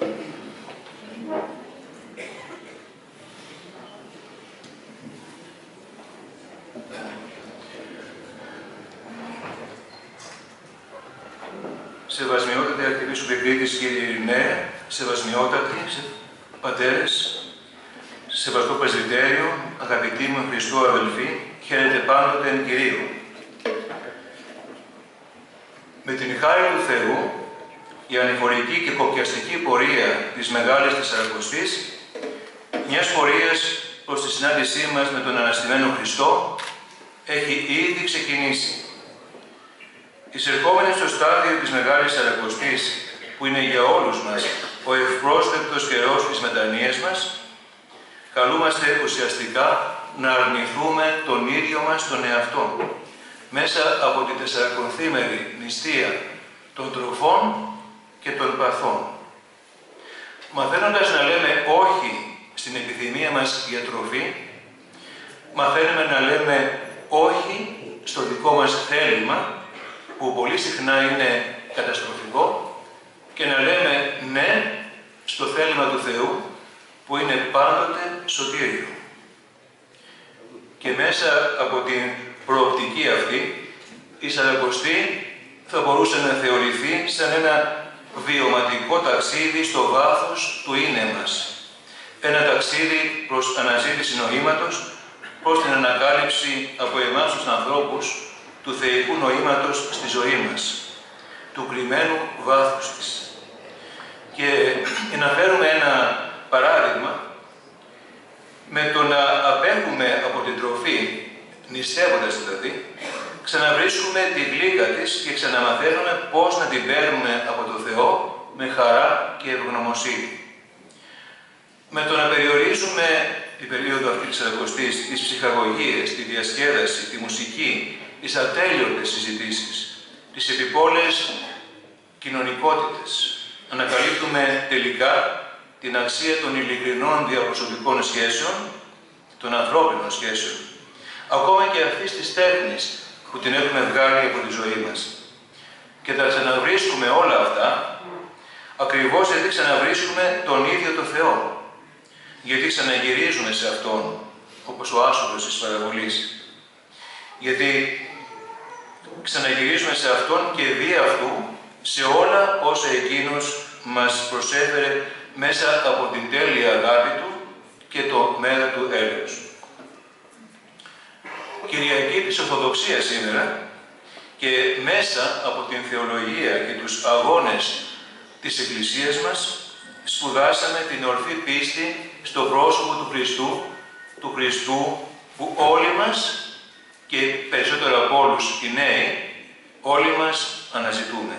Σεβασμιότατη Αρχιεπίσκοπε Κρήτης, κύριε Ειρηναία, σεβασμιότατοι πατέρες, σεβαστό Πρεσβυτέριο, αγαπητοί μου Χριστού αδελφοί, χαίρετε πάντοτε εν Κυρίου. Με την χάρη του Θεού, η ανηφορική και κοπιαστική πορεία της Μεγάλης Τεσσαρακοστής, μιας πορείας προς τη συνάντησή μας με τον Αναστημένο Χριστό, έχει ήδη ξεκινήσει. Εισερχόμενοι στο στάδιο της Μεγάλης Τεσσαρακοστής, που είναι για όλους μας ο ευπρόσδεκτος καιρός της μετανοίας μας, καλούμαστε ουσιαστικά να αρνηθούμε τον ίδιο μας τον εαυτό, μέσα από τη τεσσαρακονθήμερη νηστεία των τροφών και των παθών. Μαθαίνοντας να λέμε όχι στην επιθυμία μας για τροφή, μαθαίνουμε να λέμε όχι στο δικό μας θέλημα, που πολύ συχνά είναι καταστροφικό, και να λέμε ναι στο θέλημα του Θεού, που είναι πάντοτε σωτήριο. Και μέσα από την προοπτική αυτή, η Σαρακοστή θα μπορούσε να θεωρηθεί σαν ένα βιωματικό ταξίδι στο βάθος του είναι μας. Ένα ταξίδι προς αναζήτηση νοήματος, προς την ανακάλυψη από εμάς τους ανθρώπους του θεϊκού νοήματος στη ζωή μας, του κρυμμένου βάθους της. Και να φέρουμε ένα παράδειγμα, με το να απέχουμε από την τροφή, νηστεύοντας δηλαδή, ξαναβρίσκουμε τη γλύκα της και ξαναμαθαίνουμε πώς να την παίρνουμε από το Θεό με χαρά και ευγνωμοσύνη. Με το να περιορίζουμε την περίοδο αυτή της Σαρακοστής, τις ψυχαγωγίες, τη διασκέδαση, τη μουσική, τις ατέλειωτες συζητήσεις, τις επιπόλαιες κοινωνικότητες, ανακαλύπτουμε τελικά την αξία των ειλικρινών διαπροσωπικών σχέσεων, των ανθρώπινων σχέσεων, ακόμα και αυτής της τέχνης που την έχουμε βγάλει από τη ζωή μας. Και θα ξαναβρίσκουμε όλα αυτά, ακριβώς γιατί ξαναβρίσκουμε τον ίδιο το Θεό. Γιατί ξαναγυρίζουμε σε Αυτόν, όπως ο άσωπος της παραβολής. Γιατί ξαναγυρίζουμε σε Αυτόν και δι' αυτού σε όλα όσα Εκείνος μας προσέφερε μέσα από την τέλεια αγάπη Του και το μέγα Του έλεος. Κυριακή της Ορθοδοξίας σήμερα, και μέσα από την θεολογία και τους αγώνες της Εκκλησίας μας σπουδάσαμε την ορθή πίστη στο πρόσωπο του Χριστού που όλοι μας, και περισσότερο από όλους οι νέοι, όλοι μας αναζητούμε.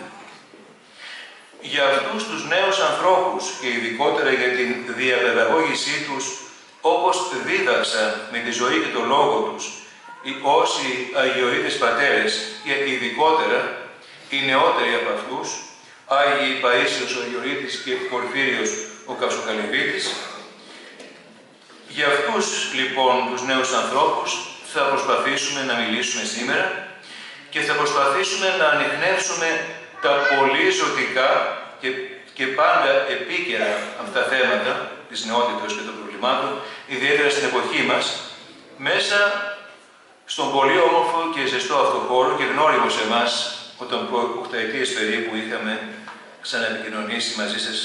Για αυτούς τους νέους ανθρώπους και ειδικότερα για την διαπαιδαγώγησή τους, όπως δίδαξαν με τη ζωή και το λόγο τους οι όσοι Αγιορείτες πατέρες, και ειδικότερα οι νεότεροι από αυτούς, Άγιοι Παΐσιος ο Αγιορείτης και Πορφύριος ο Καυσοκαλυβίτης, για αυτούς λοιπόν τους νέους ανθρώπους θα προσπαθήσουμε να μιλήσουμε σήμερα και θα προσπαθήσουμε να ανιχνεύσουμε τα πολύ ζωτικά και πάντα επίκαιρα αυτά θέματα της νεότητας και των προβλημάτων, ιδιαίτερα στην εποχή μας, μέσα στον πολύ όμορφο και ζεστό αυτό χώρο και γνώριμο σε εμάς, όταν 8 περίπου είχαμε ξαναεπικοινωνήσει μαζί σας,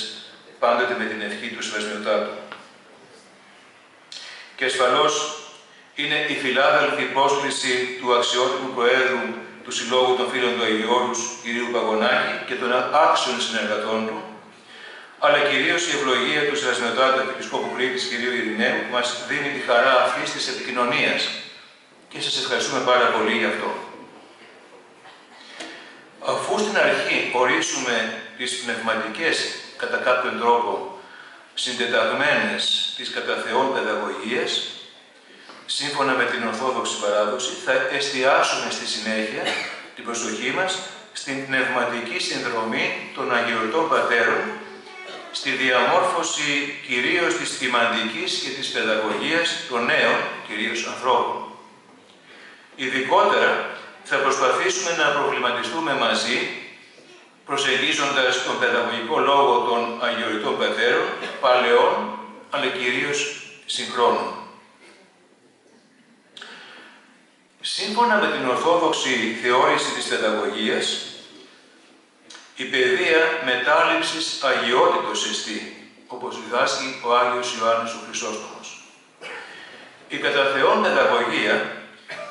πάντοτε με την ευχή του Σεβασμιωτάτου. Και ασφαλώς είναι η φιλάδελφη πρόσκληση του αξιότιμου Προέδρου του Συλλόγου των Φίλων του Αγίου Όρους, κ. Παγωνάκη, και των άξιων συνεργατών του, αλλά κυρίως η ευλογία του Σεβασμιωτάτου Αρχιεπισκόπου Κρήτης, κ. Ειρηναίου, που μας δίνει τη χαρά αυτής της επικοινωνίας. Και σας ευχαριστούμε πάρα πολύ γι' αυτό. Αφού στην αρχή ορίσουμε τις πνευματικές, κατά κάποιον τρόπο, συντεταγμένες της κατά Θεόν παιδαγωγίες, σύμφωνα με την Ορθόδοξη παράδοση, θα εστιάσουμε στη συνέχεια την προσοχή μας στην πνευματική συνδρομή των Αγιορτών Πατέρων, στη διαμόρφωση κυρίως της ημαντικής και της παιδαγωγίας των νέων, κυρίως ανθρώπων. Ειδικότερα, θα προσπαθήσουμε να προβληματιστούμε μαζί προσεγγίζοντας τον παιδαγωγικό λόγο των Αγιοριτών Πατέρων, παλαιών, αλλά κυρίως συγχρόνων. Σύμφωνα με την ορθόδοξη θεώρηση της παιδαγωγίας, η παιδεία μετάληψης αγιότητος εστί, όπως διδάσκει ο Άγιος Ιωάννης ο Χρυσόστομος. Η κατά Θεόν παιδαγωγία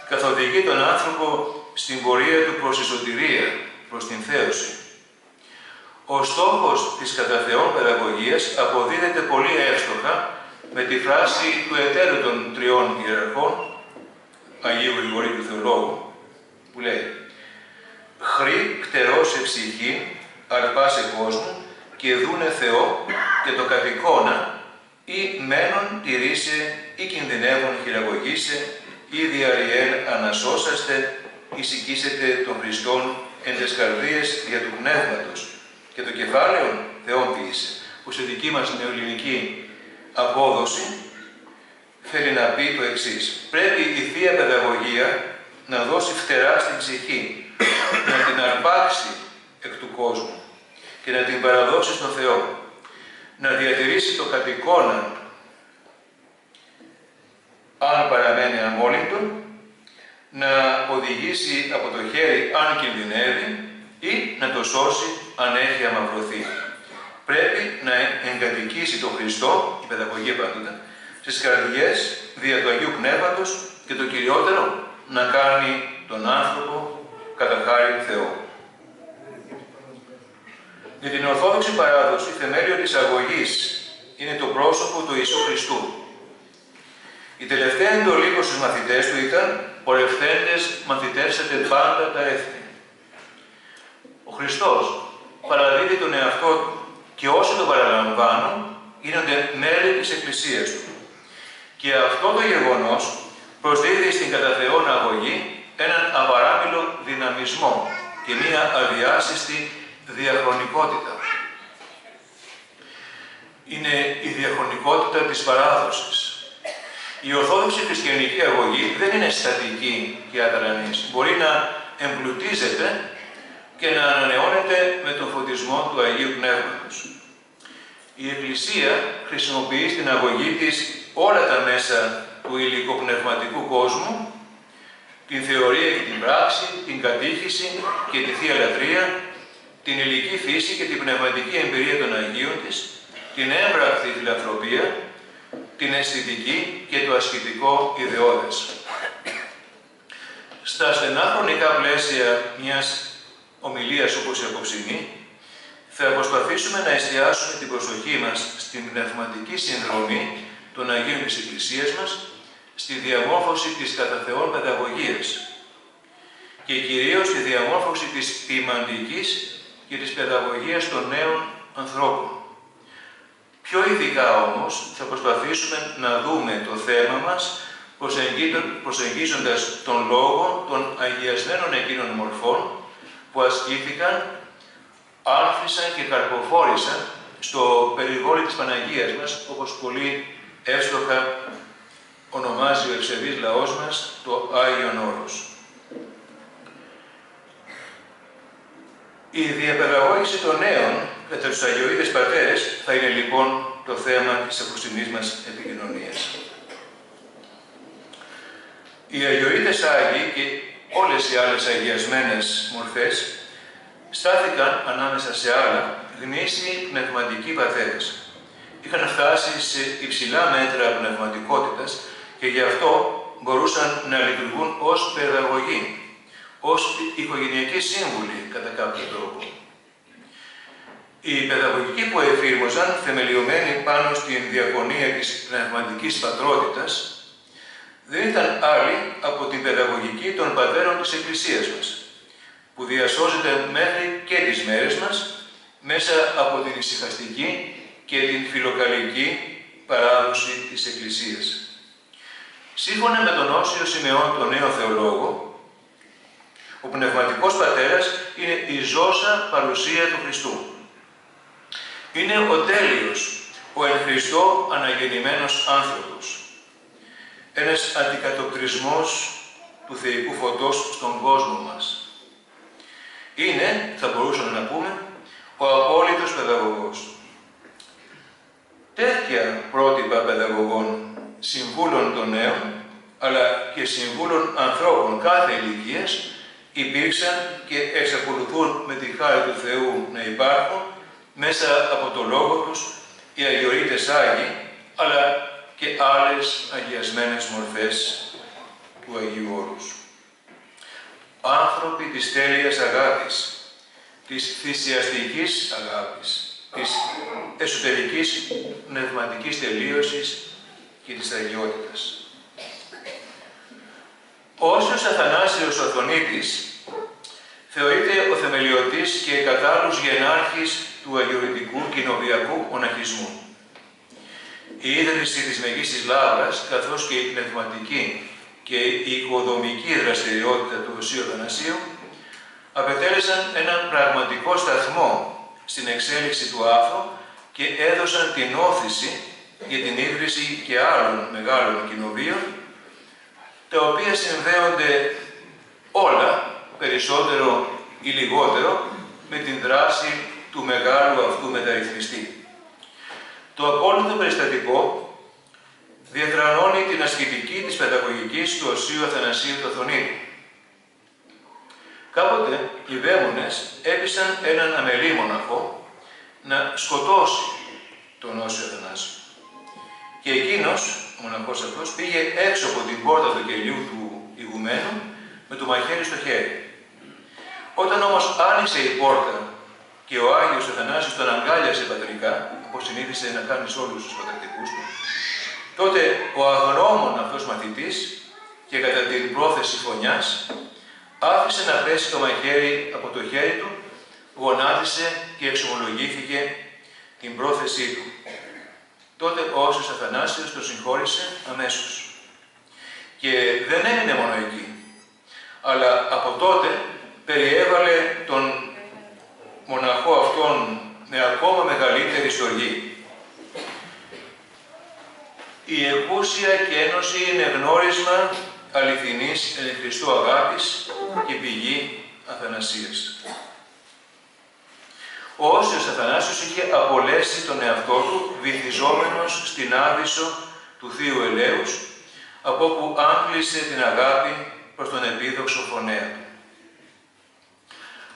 καθοδηγεί τον άνθρωπο στην πορεία του προς τη σωτηρία, προς την θέωση. Ο στόχος της κατά Θεόν παιδαγωγίας αποδίδεται πολύ εύστοχα με τη φράση του εταίρου των τριών ιεραρχών, Αγίου Γρηγορίου του Θεολόγου, που λέει «Χρή κτερός σε ψυχή, αρπά σε κόσμο, και δούνε Θεό και το κατ' εικόνα, ή μένον τηρήσε, ή κινδυνεύουν χειραγωγήσε, ή διαρριέν ανασώσαστε, ή σηκίσετε των Χριστών εν τες καρδίες δια του πνεύματος, και το κεφάλαιο Θεόν ποιήσε», που σε δική μας νεοελληνική απόδοση θέλει να πει το εξής. Πρέπει η Θεία Παιδαγωγία να δώσει φτερά στην ψυχή, να την αρπάξει εκ του κόσμου και να την παραδώσει στον Θεό, να διατηρήσει το κατ' εικόνα, αν παραμένει αμόλυντο, να οδηγήσει από το χέρι αν κινδυνεύει ή να το σώσει αν έχει αμαυρωθεί. Πρέπει να εγκατοικήσει τον Χριστό, η παιδαγωγία πάντοτε, στις καρδιές δια του Αγίου Πνεύματος και το κυριότερο, να κάνει τον άνθρωπο κατά χάριν Θεό. Για την Ορθόδοξη παράδοση, θεμέλιο της αγωγής είναι το πρόσωπο του Ιησού Χριστού. Η τελευταία εντολή προς τους μαθητές του ήταν «Πορευθέντες μαθητεύσετε πάντα τα έθνη». Ο Χριστός παραδίδει τον εαυτό του και όσοι τον παραλαμβάνουν γίνονται μέλη της Εκκλησίας του. Και αυτό το γεγονός προσδίδει στην κατά Θεόν αγωγή έναν απαράμιλο δυναμισμό και μία αδιάσυστη διαχρονικότητα. Είναι η διαχρονικότητα της παράδοσης. Η Ορθόδοξη Χριστιανική αγωγή δεν είναι στατική και αδρανής. Μπορεί να εμπλουτίζεται και να ανανεώνεται με τον φωτισμό του Αγίου Πνεύματος. Η Εκκλησία χρησιμοποιεί στην αγωγή της όλα τα μέσα του υλικοπνευματικού κόσμου, την θεωρία και την πράξη, την κατήχηση και τη Θεία Λατρεία, την υλική φύση και την πνευματική εμπειρία των Αγίων της, την έμπρακτη φιλανθρωπία, την αισθητική και το ασκητικό ιδεώδες. Στα στενά χρονικά πλαίσια μιας ομιλίας όπως η απόψινή, θα προσπαθήσουμε να εστιάσουμε την προσοχή μας στην πνευματική συνδρομή των Αγίων της Εκκλησίας μας, στη διαμόρφωση της κατά Θεόν παιδαγωγίας και κυρίως στη διαμόρφωση της ποιμαντικής και της παιδαγωγίας των νέων ανθρώπων. Πιο ειδικά όμως θα προσπαθήσουμε να δούμε το θέμα μας προσεγγίζοντας τον λόγο των αγιασμένων εκείνων μορφών που ασκήθηκαν, άνθησαν και καρποφόρησαν στο περιβόλι της Παναγίας μας, όπως πολύ εύστοχα ονομάζει ο ευσεβής λαός μας το Άγιον Όρος. Η διαπαιδαγώγηση των νέων κατά τους Αγιορείτες Πατέρες θα είναι λοιπόν το θέμα της απόψινής μας επικοινωνίας. Οι Αγιορείτες Άγιοι και όλες οι άλλες αγιασμένες μορφές στάθηκαν ανάμεσα σε άλλα γνήσιοι πνευματικοί πατέρες. Είχαν φτάσει σε υψηλά μέτρα πνευματικότητας και γι' αυτό μπορούσαν να λειτουργούν ως παιδαγωγοί, ως οικογενειακοί σύμβουλοι κατά κάποιο τρόπο. Οι παιδαγωγικοί που εφήρμοζαν, θεμελιωμένοι πάνω στην διακονία της πνευματικής πατρότητας, δεν ήταν άλλοι από την παιδαγωγική των πατέρων της Εκκλησίας μας, που διασώζεται μέχρι και τις μέρες μας μέσα από την ησυχαστική και την φιλοκαλική παράδοση της Εκκλησίας. Σύμφωνα με τον Όσιο Σιμεών, τον νέο θεολόγο, ο πνευματικός πατέρας είναι η ζώσα παρουσία του Χριστού. Είναι ο τέλειος, ο εν Χριστώ αναγεννημένος άνθρωπος. Ένας αντικατοπτρισμός του θεϊκού φωτός στον κόσμο μας. Είναι, θα μπορούσαμε να πούμε, ο απόλυτος παιδαγωγός. Τέτοια πρότυπα παιδαγωγών, συμβούλων των νέων, αλλά και συμβούλων ανθρώπων κάθε ηλικίας, υπήρξαν και εξακολουθούν με τη χάρη του Θεού να υπάρχουν μέσα από το λόγο τους οι Αγιορείτες Άγιοι, αλλά και άλλες αγιασμένες μορφές του Αγίου Όρους. Άνθρωποι της τέλειας αγάπης, της θυσιαστικής αγάπης, της εσωτερικής πνευματικής τελείωσης και της αγιότητας. Όσιος Αθανάσιος Οθονίτης θεωρείται ο θεμελιωτής και κατάλληλος γενάρχης του αγιορειτικού κοινοβιακού μοναχισμού. Η ίδρυση της Μεγίστης Λαύρας, καθώς και η πνευματική και η οικοδομική δραστηριότητα του Οσίου Αθανασίου, απετέλεσαν έναν πραγματικό σταθμό στην εξέλιξη του άφρου και έδωσαν την όθηση για την ίδρυση και άλλων μεγάλων κοινοβίων, τα οποία συνδέονται όλα, περισσότερο ή λιγότερο, με την δράση του μεγάλου αυτού μεταρρυθμιστή. Το ακόλουθο περιστατικό διατρανώνει την ασκητική της παιδαγωγικής του Οσίου Αθανασίου του Οθονίτη. Κάποτε οι δαίμονες έπεισαν έναν αμελή μοναχό να σκοτώσει τον Όσιο Αθανάσιο. Και εκείνος, ο μοναχός αυτός, πήγε έξω από την πόρτα του κελιού του ηγουμένου με το μαχαίρι στο χέρι. Όταν όμως άνοιξε η πόρτα και ο Άγιος Αθανάσιος τον αγκάλιασε πατρικά, όπως συνήθισε να κάνει σε όλους τους πατρακτικούς του, τότε ο αγνώμων αυτός μαθητής και κατά την πρόθεση φωνιάς άφησε να πέσει το μαχαίρι από το χέρι του, γονάτισε και εξομολογήθηκε την πρόθεσή του. Τότε ο Όσιος Αθανάσιος τον συγχώρησε αμέσως. Και δεν έμεινε μόνο εκεί, αλλά από τότε περιέβαλε τον μοναχό αυτόν με ακόμα μεγαλύτερη στοργή. Η εκούσια και ένωση είναι γνώρισμα αληθινής εν Χριστώ αγάπης και πηγή αθανασίας. Ο Όσιος Αθανάσιος είχε απολέσει τον εαυτό του βυθιζόμενος στην άβυσσο του Θείου Ελέους, από όπου άγκλισε την αγάπη προς τον επίδοξο φωνέα του.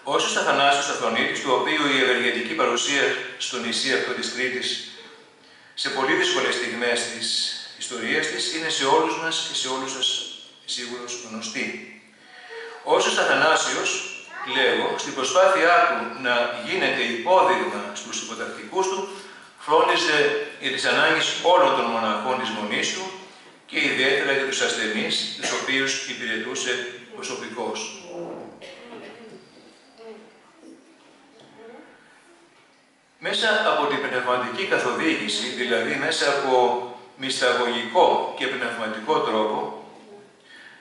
Ο Όσιος Αθανάσιος Αθωνίτης, του οποίου η ευεργετική παρουσία στο νησί αυτό της Κρήτης σε πολύ δύσκολες στιγμές της ιστορίας της είναι σε όλους μας και σε όλους σας σίγουρος γνωστή. Ο Όσιος Αθανάσιος, λέγω, στην προσπάθειά του να γίνεται υπόδειγμα στους υποτακτικούς του, φρόντιζε για τις ανάγκες όλων των μοναχών της Μονής του και ιδιαίτερα για τους ασθενείς, τους οποίους υπηρετούσε προσωπικώς. Μέσα από την πνευματική καθοδήγηση, δηλαδή μέσα από μυσταγωγικό και πνευματικό τρόπο,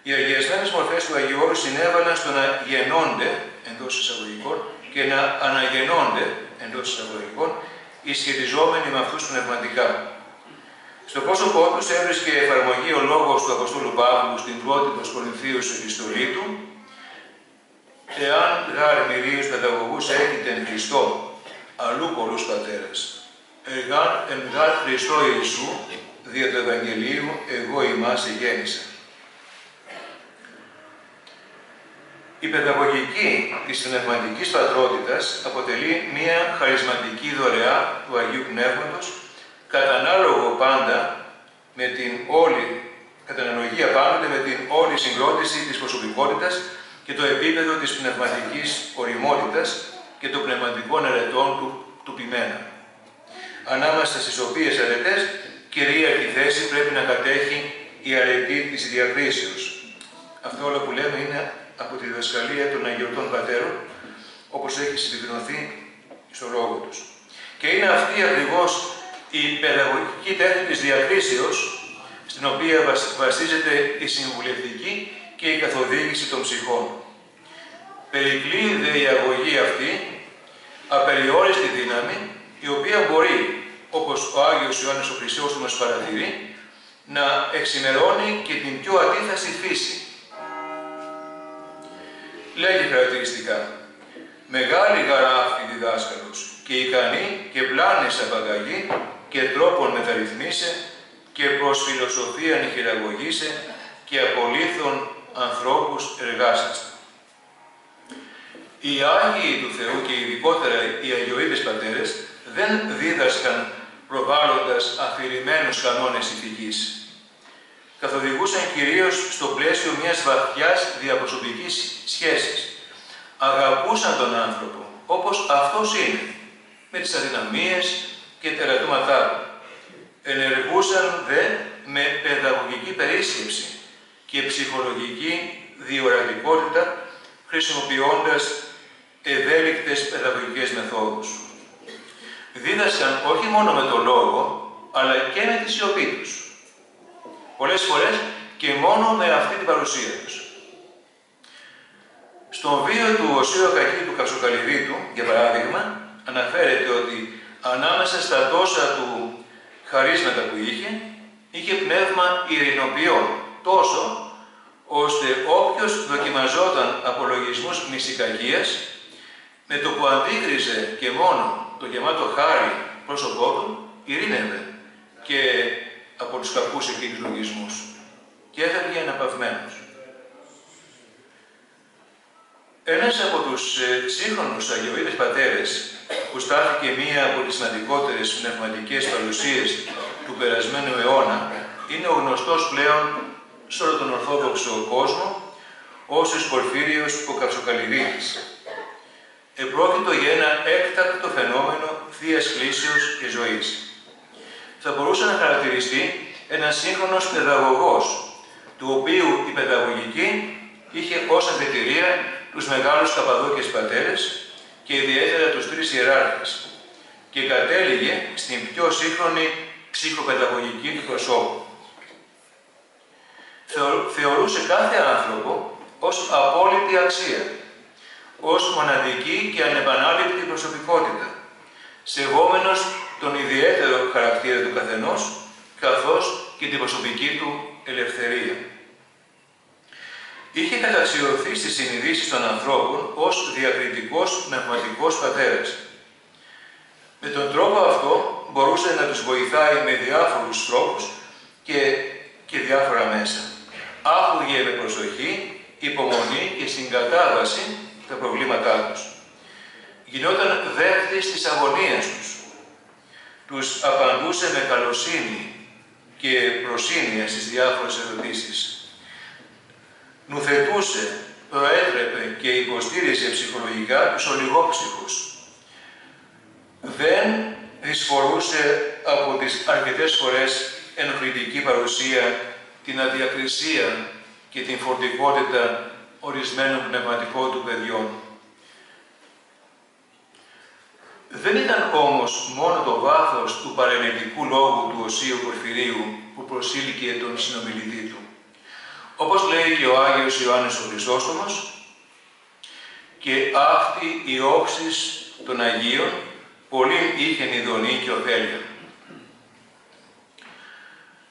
οι αγιασμένες μορφές του Αγίου Όρου συνέβαλαν στο να γεννώνται, εντός εισαγωγικών, και να αναγεννώνται, εντός εισαγωγικών, οι σχετιζόμενοι με αυτούς πνευματικά. Στο πρόσωπό τους έβρισκε εφαρμογή ο λόγος του Αποστόλου Παύλου στην πρώτη προς Κορινθίους επιστολή του, «Εάν γάρ μυρίους παιδαγωγούς έχετε εν Χριστώ, αλλού πολλούς πατέρες. Εν γάρ Χριστώ Ιησού, δια του Ευαγγελίου, εγώ ημάς εγέννησα». Η παιδαγωγική της πνευματικής πατρότητας αποτελεί μία χαρισματική δωρεά του Αγίου Πνεύματος, κατά ανάλογο πάντα με την όλη, κατά αναλογία πάντοτε με την όλη συγκρότηση της προσωπικότητας και το επίπεδο της πνευματικής ωριμότητας και των πνευματικών αρετών του ποιμένα. Ανάμεσα στις οποίες αρετές, κυρίαρχη θέση πρέπει να κατέχει η αρετή της διακρίσεως. Αυτό όλο που λέμε είναι από τη διδασκαλία των Αγιωτών Πατέρων, όπως έχει συμπυκνωθεί στο λόγο τους. Και είναι αυτή ακριβώς η παιδαγωγική τέχνη της διακρίσεως, στην οποία βασίζεται η συμβουλευτική και η καθοδήγηση των ψυχών. Περικλεί δε η αγωγή αυτή απεριόριστη δύναμη, η οποία μπορεί, όπως ο Άγιος Ιωάννης ο Χρυσόστομος μας παρατηρεί, να εξημερώνει και την πιο αντίθαση φύση. Λέγει χαρακτηριστικά, «Μεγάλη γαράφη διδάσκαλος, και ικανή και πλάνης απαγαγή και τρόπον μεταρρυθμίσε και προς φιλοσοφίαν χειραγωγήσε και απολύθων ανθρώπους εργάσαστε. Οι Άγιοι του Θεού και ειδικότερα οι Αγιοείδες Πατέρες δεν δίδασκαν προβάλλοντας αφηρημένους κανόνες ηθικής. Καθοδηγούσαν κυρίως στο πλαίσιο μιας βαθιάς διαπροσωπικής σχέσης. Αγαπούσαν τον άνθρωπο όπως αυτός είναι, με τις αδυναμίες και τα ερωτήματά του. Ενεργούσαν δε με παιδαγωγική περίσσεψη και ψυχολογική διορατικότητα, χρησιμοποιώντας ευέλικτες παιδαγωγικές μεθόδους. Δίδασκαν όχι μόνο με τον λόγο, αλλά και με τη σιωπή τους. Πολλές φορές και μόνο με αυτή την παρουσία τους. Στον βίο του Οσίου Ακακίου του Καυσοκαλυδίτου, για παράδειγμα, αναφέρεται ότι ανάμεσα στα τόσα του χαρίσματα που είχε πνεύμα ειρηνοποιών, τόσο ώστε όποιος δοκιμαζόταν απολογισμούς μυσικαγίας, με το που αντίκριζε και μόνο το γεμάτο χάρη πρόσωπό του, ειρήνευε και από τους κακούς εκείνους λογισμούς και έφευγε αναπαυμένος. Ένας από τους σύγχρονους Αγιοείδες Πατέρες, που στάθηκε μία από τις σημαντικότερες πνευματικές παρουσίες του περασμένου αιώνα, είναι ο γνωστός πλέον σε όλο τον Ορθόδοξο κόσμο ως ο Πορφύριος ο Καυσοκαλυδίτης. Επρόκειτο για ένα έκτακτο φαινόμενο θείας κλήσεως και ζωής. Θα μπορούσε να χαρακτηριστεί ένας σύγχρονος παιδαγωγός, του οποίου η παιδαγωγική είχε ως αφετηρία τους μεγάλους Καπαδόκες πατέρες και ιδιαίτερα τους τρεις ιεράρχες και κατέληγε στην πιο σύγχρονη ψυχοπαιδαγωγική του προσώπου. Θεωρούσε κάθε άνθρωπο ως απόλυτη αξία, ως μοναδική και ανεπανάληπτη προσωπικότητα, σεβόμενος τον ιδιαίτερο χαρακτήρα του καθενός, καθώς και την προσωπική του ελευθερία. Είχε καταξιωθεί στις συνειδήσεις των ανθρώπων ως διακριτικός πνευματικός πατέρας. Με τον τρόπο αυτό μπορούσε να τους βοηθάει με διάφορους τρόπους και διάφορα μέσα. Άκουγε με προσοχή, υπομονή και συγκατάβαση τα προβλήματά τους. Γινόταν δέχτης της αγωνίας τους. Τους απαντούσε με καλοσύνη και προσύνεια στις διάφορες ερωτήσεις. Νουθετούσε, προέτρεπε και υποστήριζε ψυχολογικά τους ολιγόψυχους. Δεν δυσφορούσε από τις αρκετές φορές ενοχλητική παρουσία, την αδιακρισία και την φορτικότητα ορισμένων πνευματικών του παιδιών. Δεν ήταν όμως μόνο το βάθος του παρενετικού λόγου του Οσίου Πορφυρίου που προσήλικε τον συνομιλητή του. Όπως λέει και ο Άγιος Ιωάννης ο Χρυσόστομος, και αυτή η όψης των Αγίων πολύ είχεν ειδονή και ωφέλεια.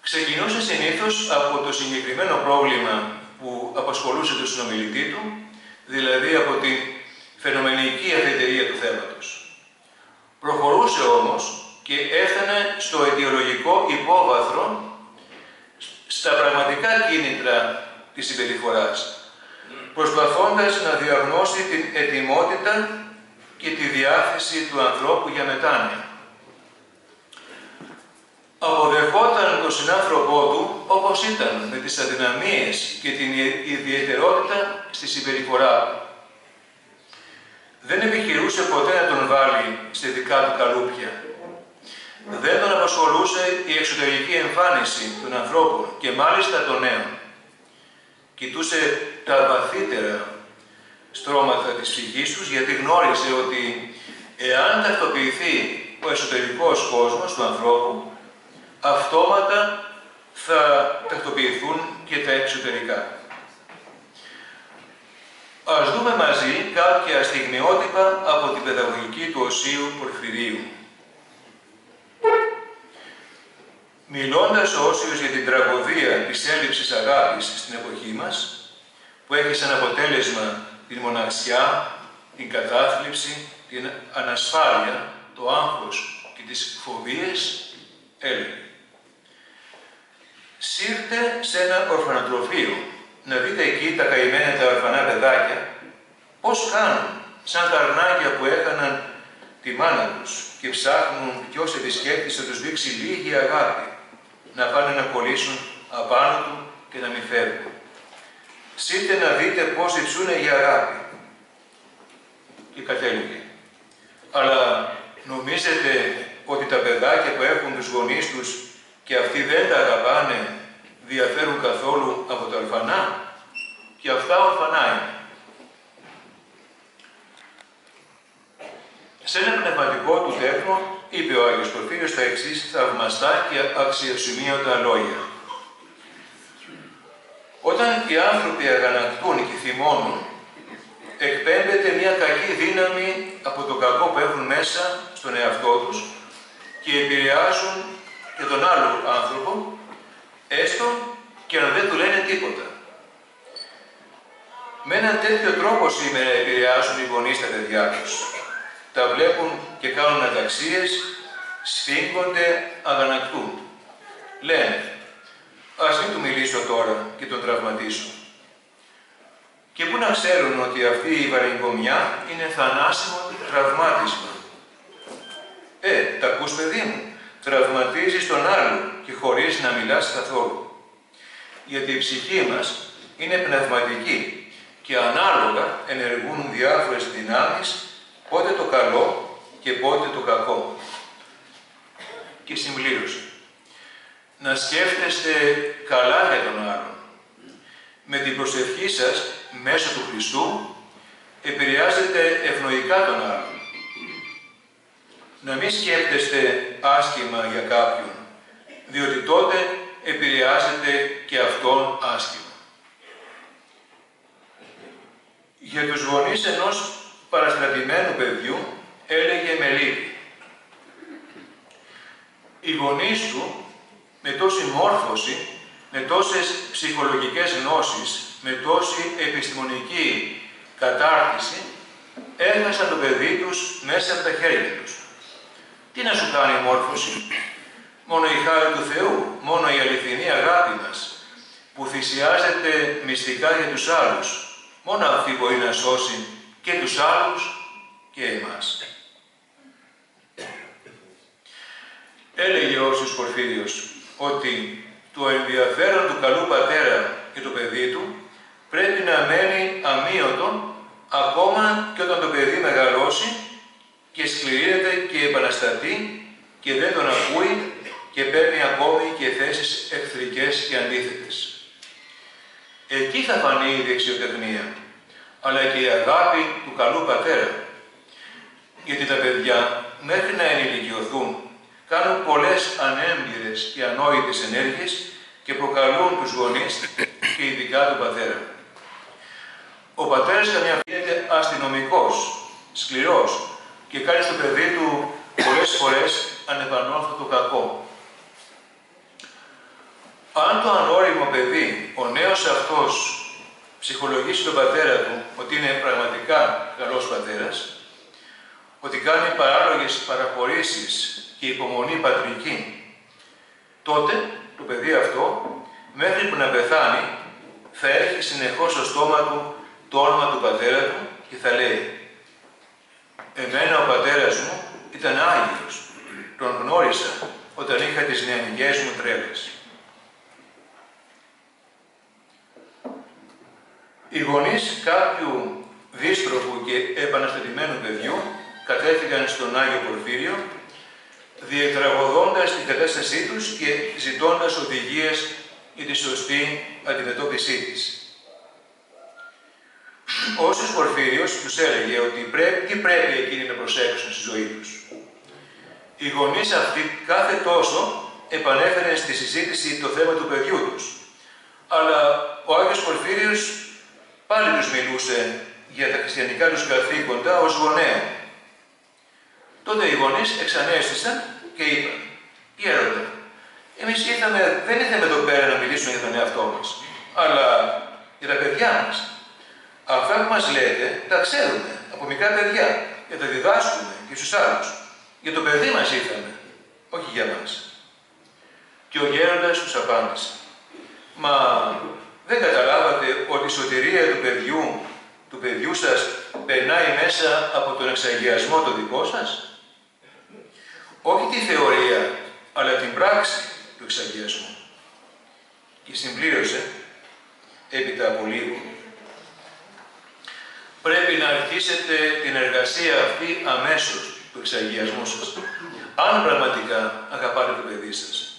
Ξεκινούσε συνήθως από το συγκεκριμένο πρόβλημα που απασχολούσε τον συνομιλητή του, δηλαδή από τη φαινομενική αφετηρία του θέματος. Προχωρούσε όμως και έφτανε στο αιτιολογικό υπόβαθρο, στα πραγματικά κίνητρα της συμπεριφοράς, προσπαθώντας να διαγνώσει την ετοιμότητα και τη διάθεση του ανθρώπου για μετάνοια. Αποδεχόταν τον συνάνθρωπό του όπως ήταν, με τις αδυναμίες και την ιδιαιτερότητα στη συμπεριφορά του. Δεν επιχειρούσε ποτέ να τον βάλει στη δικά του καλούπια. Δεν τον απασχολούσε η εξωτερική εμφάνιση των ανθρώπων και μάλιστα των νέων. Κοιτούσε τα βαθύτερα στρώματα της ψυχής τους, γιατί γνώριζε ότι εάν τακτοποιηθεί ο εσωτερικός κόσμος του ανθρώπου, αυτόματα θα τακτοποιηθούν και τα εξωτερικά. Ας δούμε μαζί κάποια στιγμιότυπα από την παιδαγωγική του Οσίου Πορφυρίου. Μιλώντας ο Όσιος για την τραγωδία της έλλειψης αγάπης στην εποχή μας, που έχει σαν αποτέλεσμα την μοναξιά, την κατάθλιψη, την ανασφάλεια το άγχος και τις φοβίες, έλεγε: «Σύρτε σε ένα ορφανοτροφείο, να δείτε εκεί τα καημένα τα ορφανά παιδάκια, πώς κάνουν, σαν τα αρνάκια που έκαναν τη μάνα τους και ψάχνουν ποιος επισκέπτης θα τους δείξει λίγη αγάπη, να πάνε να κολλήσουν απάνω του και να μην φεύγουν. Σύρτε να δείτε πώς υψούνε για αγάπη». Και κατέληγε: «Αλλά νομίζετε ότι τα παιδάκια που έχουν τους γονείς τους και αυτοί δεν τα αγαπάνε, διαφέρουν καθόλου από τα ορφανά? Και αυτά ορφανά είναι». Σε ένα πνευματικό του τέκνο είπε ο Άγιος Πορφύριος τα εξής θαυμαστά και αξιοσημείωτα λόγια: «Όταν οι άνθρωποι αγανακτούν και θυμώνουν, εκπέμπεται μια κακή δύναμη από το κακό που έχουν μέσα στον εαυτό τους και επηρεάζουν και τον άλλο άνθρωπο, έστω και αν δεν του λένε τίποτα. Με έναν τέτοιο τρόπο σήμερα επηρεάζουν οι γονείς τα παιδιά τους. Τα βλέπουν και κάνουν αταξίες, σφίγγονται, αγανακτούν. Λένε: ας μην του μιλήσω τώρα και τον τραυματίσω. Και πού να ξέρουν ότι αυτή η βαρυγκομιά είναι θανάσιμο τραυμάτισμα. Τα ακούς, παιδί μου, τραυματίζεις τον άλλον και χωρίς να μιλάς καθόλου. Γιατί η ψυχή μας είναι πνευματική και ανάλογα ενεργούν διάφορες δυνάμεις, πότε το καλό και πότε το κακό». Και συμπλήρωσε: «Να σκέφτεστε καλά για τον άλλον. Με την προσευχή σας, μέσω του Χριστού, επηρεάζετε ευνοϊκά τον άλλον. Να μην σκέφτεστε άσχημα για κάποιον, διότι τότε επηρεάζετε και αυτόν άσχημα». Για τους γονείς ενός παραστρατημένου παιδιού έλεγε με λύπη: «Οι γονείς του, με τόση μόρφωση, με τόσες ψυχολογικές γνώσεις, με τόση επιστημονική κατάρτιση, έχασαν το παιδί τους μέσα από τα χέρια τους. Τι να σου κάνει η μόρφωση? Μόνο η χάρη του Θεού, μόνο η αληθινή αγάπη μας, που θυσιάζεται μυστικά για τους άλλους, μόνο αυτή μπορεί να σώσει και τους άλλους και εμάς». Έλεγε ο Όρσιος Πορφύριος ότι το ενδιαφέρον του καλού πατέρα και του παιδί του πρέπει να μένει αμείωτον ακόμα και όταν το παιδί μεγαλώσει και σκληρύνεται και επαναστατεί και δεν τον ακούει και παίρνει ακόμη και θέσεις εχθρικές και αντίθετες. Εκεί θα φανεί η δεξιοτεχνία, αλλά και η αγάπη του καλού πατέρα. Γιατί τα παιδιά μέχρι να ενηλικιωθούν κάνουν πολλές ανέμπειρες και ανόητες ενέργειες και προκαλούν τους γονείς και ειδικά τον πατέρα. Ο πατέρας καμιά φορά είναι αστυνομικός, σκληρός και κάνει στο παιδί του πολλές φορές ανεπανόρθωτο κακό. Αν το ανώριμο παιδί, ο νέος αυτός, ψυχολογήσει τον πατέρα του ότι είναι πραγματικά καλός πατέρας, ότι κάνει παράλογες παραχωρήσεις και υπομονή πατρική, τότε το παιδί αυτό, μέχρι που να πεθάνει, θα έχει συνεχώς στο στόμα του το όνομα του πατέρα του και θα λέει: «Εμένα ο πατέρας μου ήταν Άγιος, τον γνώρισα όταν είχα τις νεανικές μου τρέλες». Οι γονείς κάποιου δύστροφου και επαναστατημένου παιδιού κατέφυγαν στον Άγιο Πορφύριο, διετραγωδώντας την κατάστασή τους και ζητώντας οδηγίες για τη σωστή αντιμετώπιση της. Ο Όρσιος Πορφύριος τους έλεγε ότι τι πρέπει εκείνοι να προσέξουν στη ζωή τους. Οι γονείς αυτοί κάθε τόσο επανέφεραν στη συζήτηση το θέμα του παιδιού τους, αλλά ο Άγιος Πορφύριος πάλι τους μιλούσε για τα χριστιανικά τους καθήκοντα ως γονέα. Τότε οι γονείς εξανέστησαν και είπαν: «Γέροντα, εμείς δεν ήρθαμε εδώ πέρα να μιλήσουμε για τον εαυτό μας, αλλά για τα παιδιά μας. Αυτά που μας λέτε τα ξέρουμε από μικρά παιδιά και τα διδάσκουμε και στους άλλους. Για το παιδί μας ήρθαμε, όχι για μας. Και ο γέροντας τους απάντησε, «Μα δεν καταλάβατε ότι η σωτηρία του παιδιού σας περνάει μέσα από τον εξαγιασμό το δικό σας? Όχι τη θεωρία, αλλά την πράξη του εξαγιασμού». Και συμπλήρωσε, έπειτα από λίγο, «Πρέπει να αρχίσετε την εργασία αυτή αμέσως του εξαγιασμού σας, αν πραγματικά αγαπάτε το παιδί σας.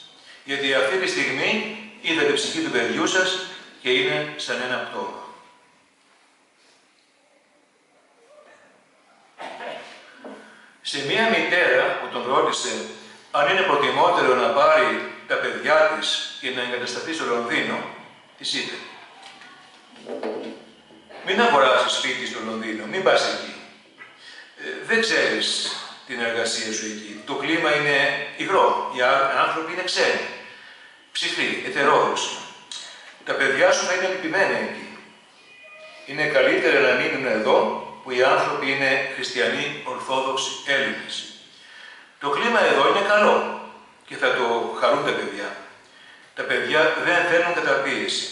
Γιατί αυτή τη στιγμή είδατε ψυχή του παιδιού σας και είναι σαν ένα πτώμα». Σε μία μητέρα που τον ρώτησε αν είναι προτιμότερο να πάρει τα παιδιά της και να εγκατασταθεί στο Λονδίνο, της είπε, «Μην αγοράσεις σπίτι στο Λονδίνο, μην πας εκεί. Δεν ξέρεις την εργασία σου εκεί. Το κλίμα είναι υγρό, οι άνθρωποι είναι ξένοι, ψυχροί, ετερόδοξοι. Τα παιδιά σου θα είναι λυπημένα εκεί. Είναι καλύτερα να μείνουν εδώ, που οι άνθρωποι είναι χριστιανοί, ορθόδοξοι, Έλληνες. Το κλίμα εδώ είναι καλό και θα το χαρούν τα παιδιά. Τα παιδιά δεν θέλουν καταπίεση.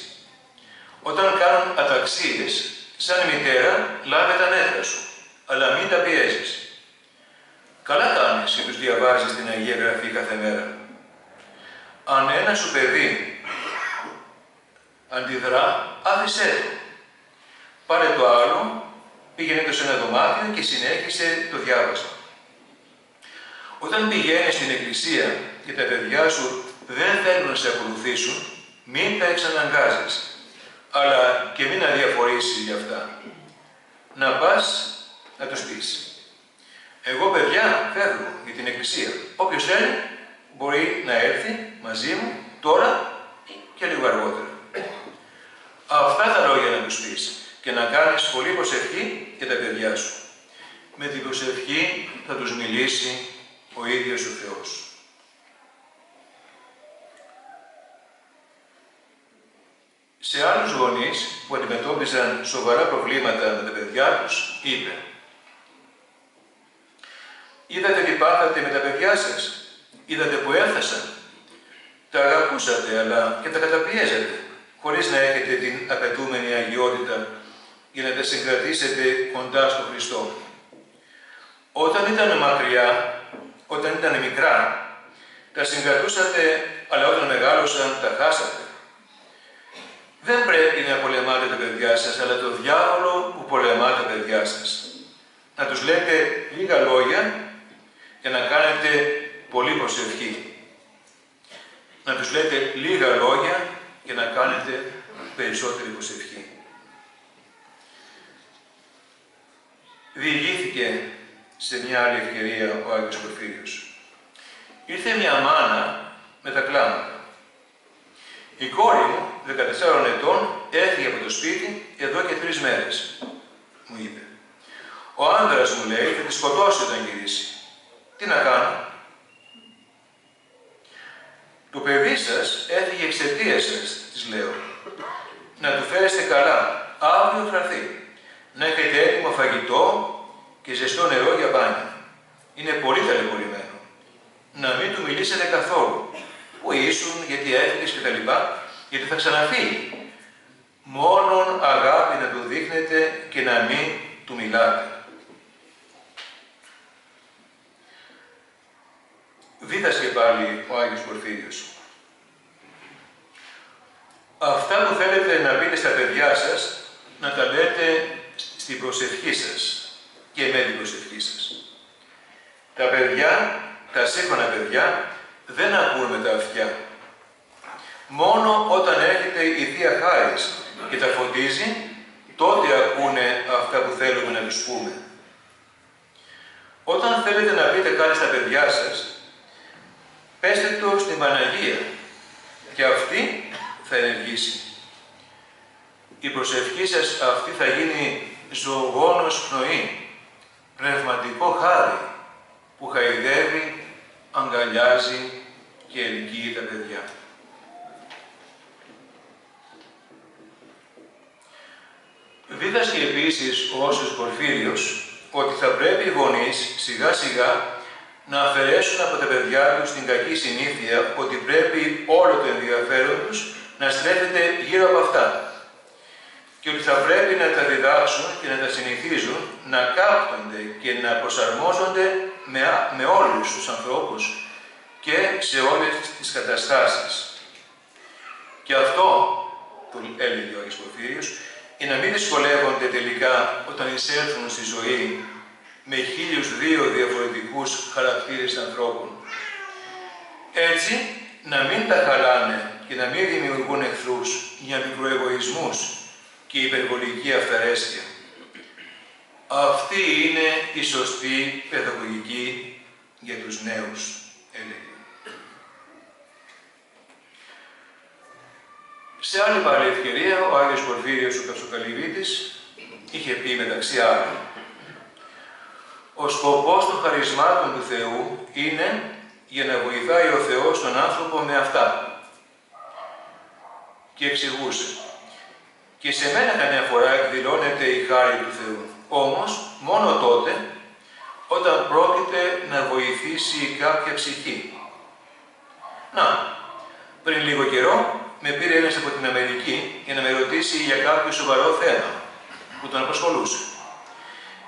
Όταν κάνουν αταξίες, σαν μητέρα, λάβε τα μέτρα σου, αλλά μην τα πιέζεις. Καλά κάνεις και τους διαβάζεις την Αγία Γραφή κάθε μέρα. Αν ένα σου παιδί αντιδρά, άφησέ το. Πάρε το άλλο, πήγαινε το σε ένα δωμάτιο και συνέχισε το διάβασμα. Όταν πηγαίνεις στην εκκλησία και τα παιδιά σου δεν θέλουν να σε ακολουθήσουν, μην τα εξαναγκάζεις, αλλά και μην αδιαφορήσεις γι' αυτά. Να πας να τους πεις, «Εγώ, παιδιά, φεύγω για την εκκλησία. Όποιος θέλει μπορεί να έρθει μαζί μου τώρα και λίγο αργότερα». Αυτά τα λόγια να τους πεις και να κάνεις πολύ προσευχή για τα παιδιά σου. Με την προσευχή θα τους μιλήσει ο ίδιος ο Θεός. Σε άλλους γονείς που αντιμετώπιζαν σοβαρά προβλήματα με τα παιδιά τους, είπε, «Είδατε τι πάθατε με τα παιδιά σας, είδατε που έφτασαν. Τα αγαπούσατε, αλλά και τα καταπιέζατε, χωρίς να έχετε την απαιτούμενη αγιότητα για να τα συγκρατήσετε κοντά στο Χριστό. Όταν ήταν μακριά, όταν ήταν μικρά, τα συγκρατούσατε, αλλά όταν μεγάλωσαν, τα χάσατε. Δεν πρέπει να πολεμάτε τα παιδιά σας, αλλά το διάβολο που πολεμά τα παιδιά σας. Να τους λέτε λίγα λόγια και να κάνετε πολύ προσευχή. Να τους λέτε λίγα λόγια και να κάνετε περισσότερη προσευχή». Διηγήθηκε σε μια άλλη ευκαιρία ο Άγιος Πορφύριος. Ήρθε μια μάνα με τα κλάματα. «Η κόρη μου, 14 ετών, έφυγε από το σπίτι εδώ και 3 μέρες», μου είπε. «Ο άντρας μου, λέει, θα τη σκοτώσει όταν γυρίσει. Τι να κάνω?» «Το παιδί σας έφυγε εξαιτίας σας», της λέω. «Να του φέρεστε καλά. Αύριο θα έρθει. Να έχετε έτοιμο φαγητό και ζεστό νερό για μπάνιο. Είναι πολύ ταλαιπωρημένο. Να μην του μιλήσετε καθόλου. Πού ήσουν, γιατί έφυγες κτλ. Γιατί θα ξαναφύγει. Μόνον αγάπη να του δείχνετε και να μην του μιλάτε». Δίδασκε πάλι ο Άγιος Πορφύριος. Αυτά που θέλετε να πείτε στα παιδιά σας, να τα λέτε στην προσευχή σας και με την προσευχή σας. Τα παιδιά, τα σύγχρονα παιδιά, δεν ακούν με τα αυτιά. Μόνο όταν έρχεται η Θεία Χάρις και τα φωτίζει, τότε ακούνε αυτά που θέλουμε να τους πούμε. Όταν θέλετε να πείτε κάτι στα παιδιά σας, πέστε το στην Παναγία και αυτή θα ενεργήσει. Η προσευχή σας αυτή θα γίνει ζωογόνος πνοή, πνευματικό χάδι που χαϊδεύει, αγκαλιάζει και ελκύει τα παιδιά. Δίδασκε επίσης ο Όσιος Πορφύριος ότι θα πρέπει οι γονείς σιγά σιγά να αφαιρέσουν από τα παιδιά τους την κακή συνήθεια ότι πρέπει όλο το ενδιαφέρον τους να στρέφεται γύρω από αυτά και ότι θα πρέπει να τα διδάξουν και να τα συνηθίζουν να κάπτονται και να προσαρμόζονται με όλους τους ανθρώπους και σε όλες τις καταστάσεις. Και αυτό, που έλεγε ο Άγιος Πορφύριος, είναι να μην δυσκολεύονται τελικά όταν εισέλθουν στη ζωή με 1002 διαφορετικούς χαρακτήρες ανθρώπων. Έτσι, να μην τα χαλάνε και να μην δημιουργούν εχθρούς για μικροεγωισμούς και υπερβολική αυταρέσκεια. Αυτή είναι η σωστή παιδαγωγική για τους νέους, έλεγε. Σε άλλη πάλι ευκαιρία, ο Άγιος Πορφύριος ο Καυσοκαλυβίτης είχε πει μεταξύ άλλων: ο σκοπός των χαρισμάτων του Θεού είναι για να βοηθάει ο Θεός τον άνθρωπο με αυτά. Και εξηγούσε: και σε μένα καμιά φορά εκδηλώνεται η χάρη του Θεού, όμως μόνο τότε όταν πρόκειται να βοηθήσει κάποια ψυχή. Να, πριν λίγο καιρό με πήρε ένας από την Αμερική για να με ρωτήσει για κάποιο σοβαρό θέμα που τον απασχολούσε.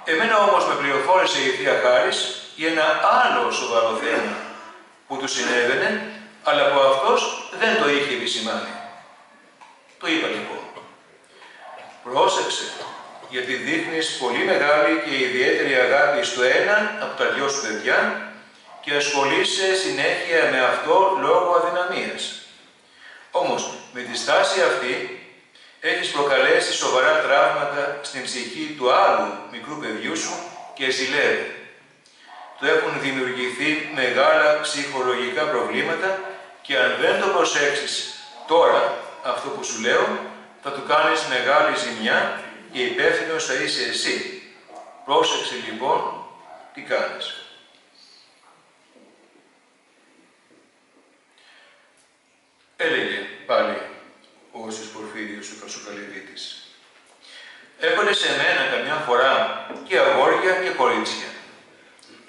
Εμένα όμως με πληροφόρησε η Θεία Χάρις για ένα άλλο σοβαρό θέμα που του συνέβαινε, αλλά που αυτός δεν το είχε επισημάνει. Το είπα λοιπόν: πρόσεξε, γιατί δείχνεις πολύ μεγάλη και ιδιαίτερη αγάπη στο ένα από τα δυο σου παιδιά και ασχολείσαι συνέχεια με αυτό λόγω αδυναμίας. Όμως, με τη στάση αυτή έχεις προκαλέσει σοβαρά τραύματα στην ψυχή του άλλου μικρού παιδιού σου και ζηλεύει. Του έχουν δημιουργηθεί μεγάλα ψυχολογικά προβλήματα και αν δεν το προσέξεις τώρα αυτό που σου λέω, θα του κάνεις μεγάλη ζημιά και υπεύθυνος θα είσαι εσύ. Πρόσεξε λοιπόν τι κάνεις. Έλεγε πάλι ο Όσιος Πορφύριος ο Καυσοκαλυβίτης: έρχονται σε μένα καμιά φορά και αγόρια και κορίτσια.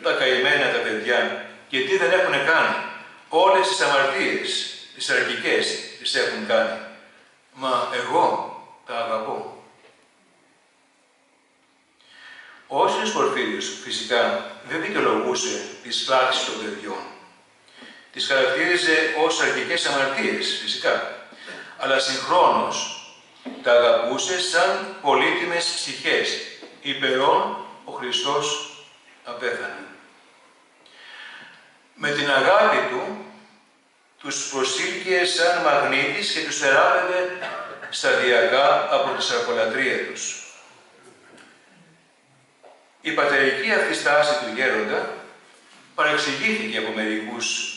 Τα καημένα τα παιδιά, και τι δεν έχουν κάνει. Όλες τις αμαρτίες, τις αρκικές, τις έχουν κάνει. Μα εγώ τα αγαπώ. Ο Όσιος Πορφύριος φυσικά δεν δικαιολογούσε τις πράξεις των παιδιών. Τις χαρακτήριζε ως αρκικές αμαρτίες, φυσικά, αλλά συγχρόνως τα αγαπούσε σαν πολύτιμες ψυχές, υπερών ο Χριστός απέθανε. Με την αγάπη του, τους προσήλκε σαν μαγνήτης και τους θεράπευε σταδιακά από τη σαρκολατρία τους. Η πατερική αυτή στάση του γέροντα παρεξηγήθηκε από μερικούς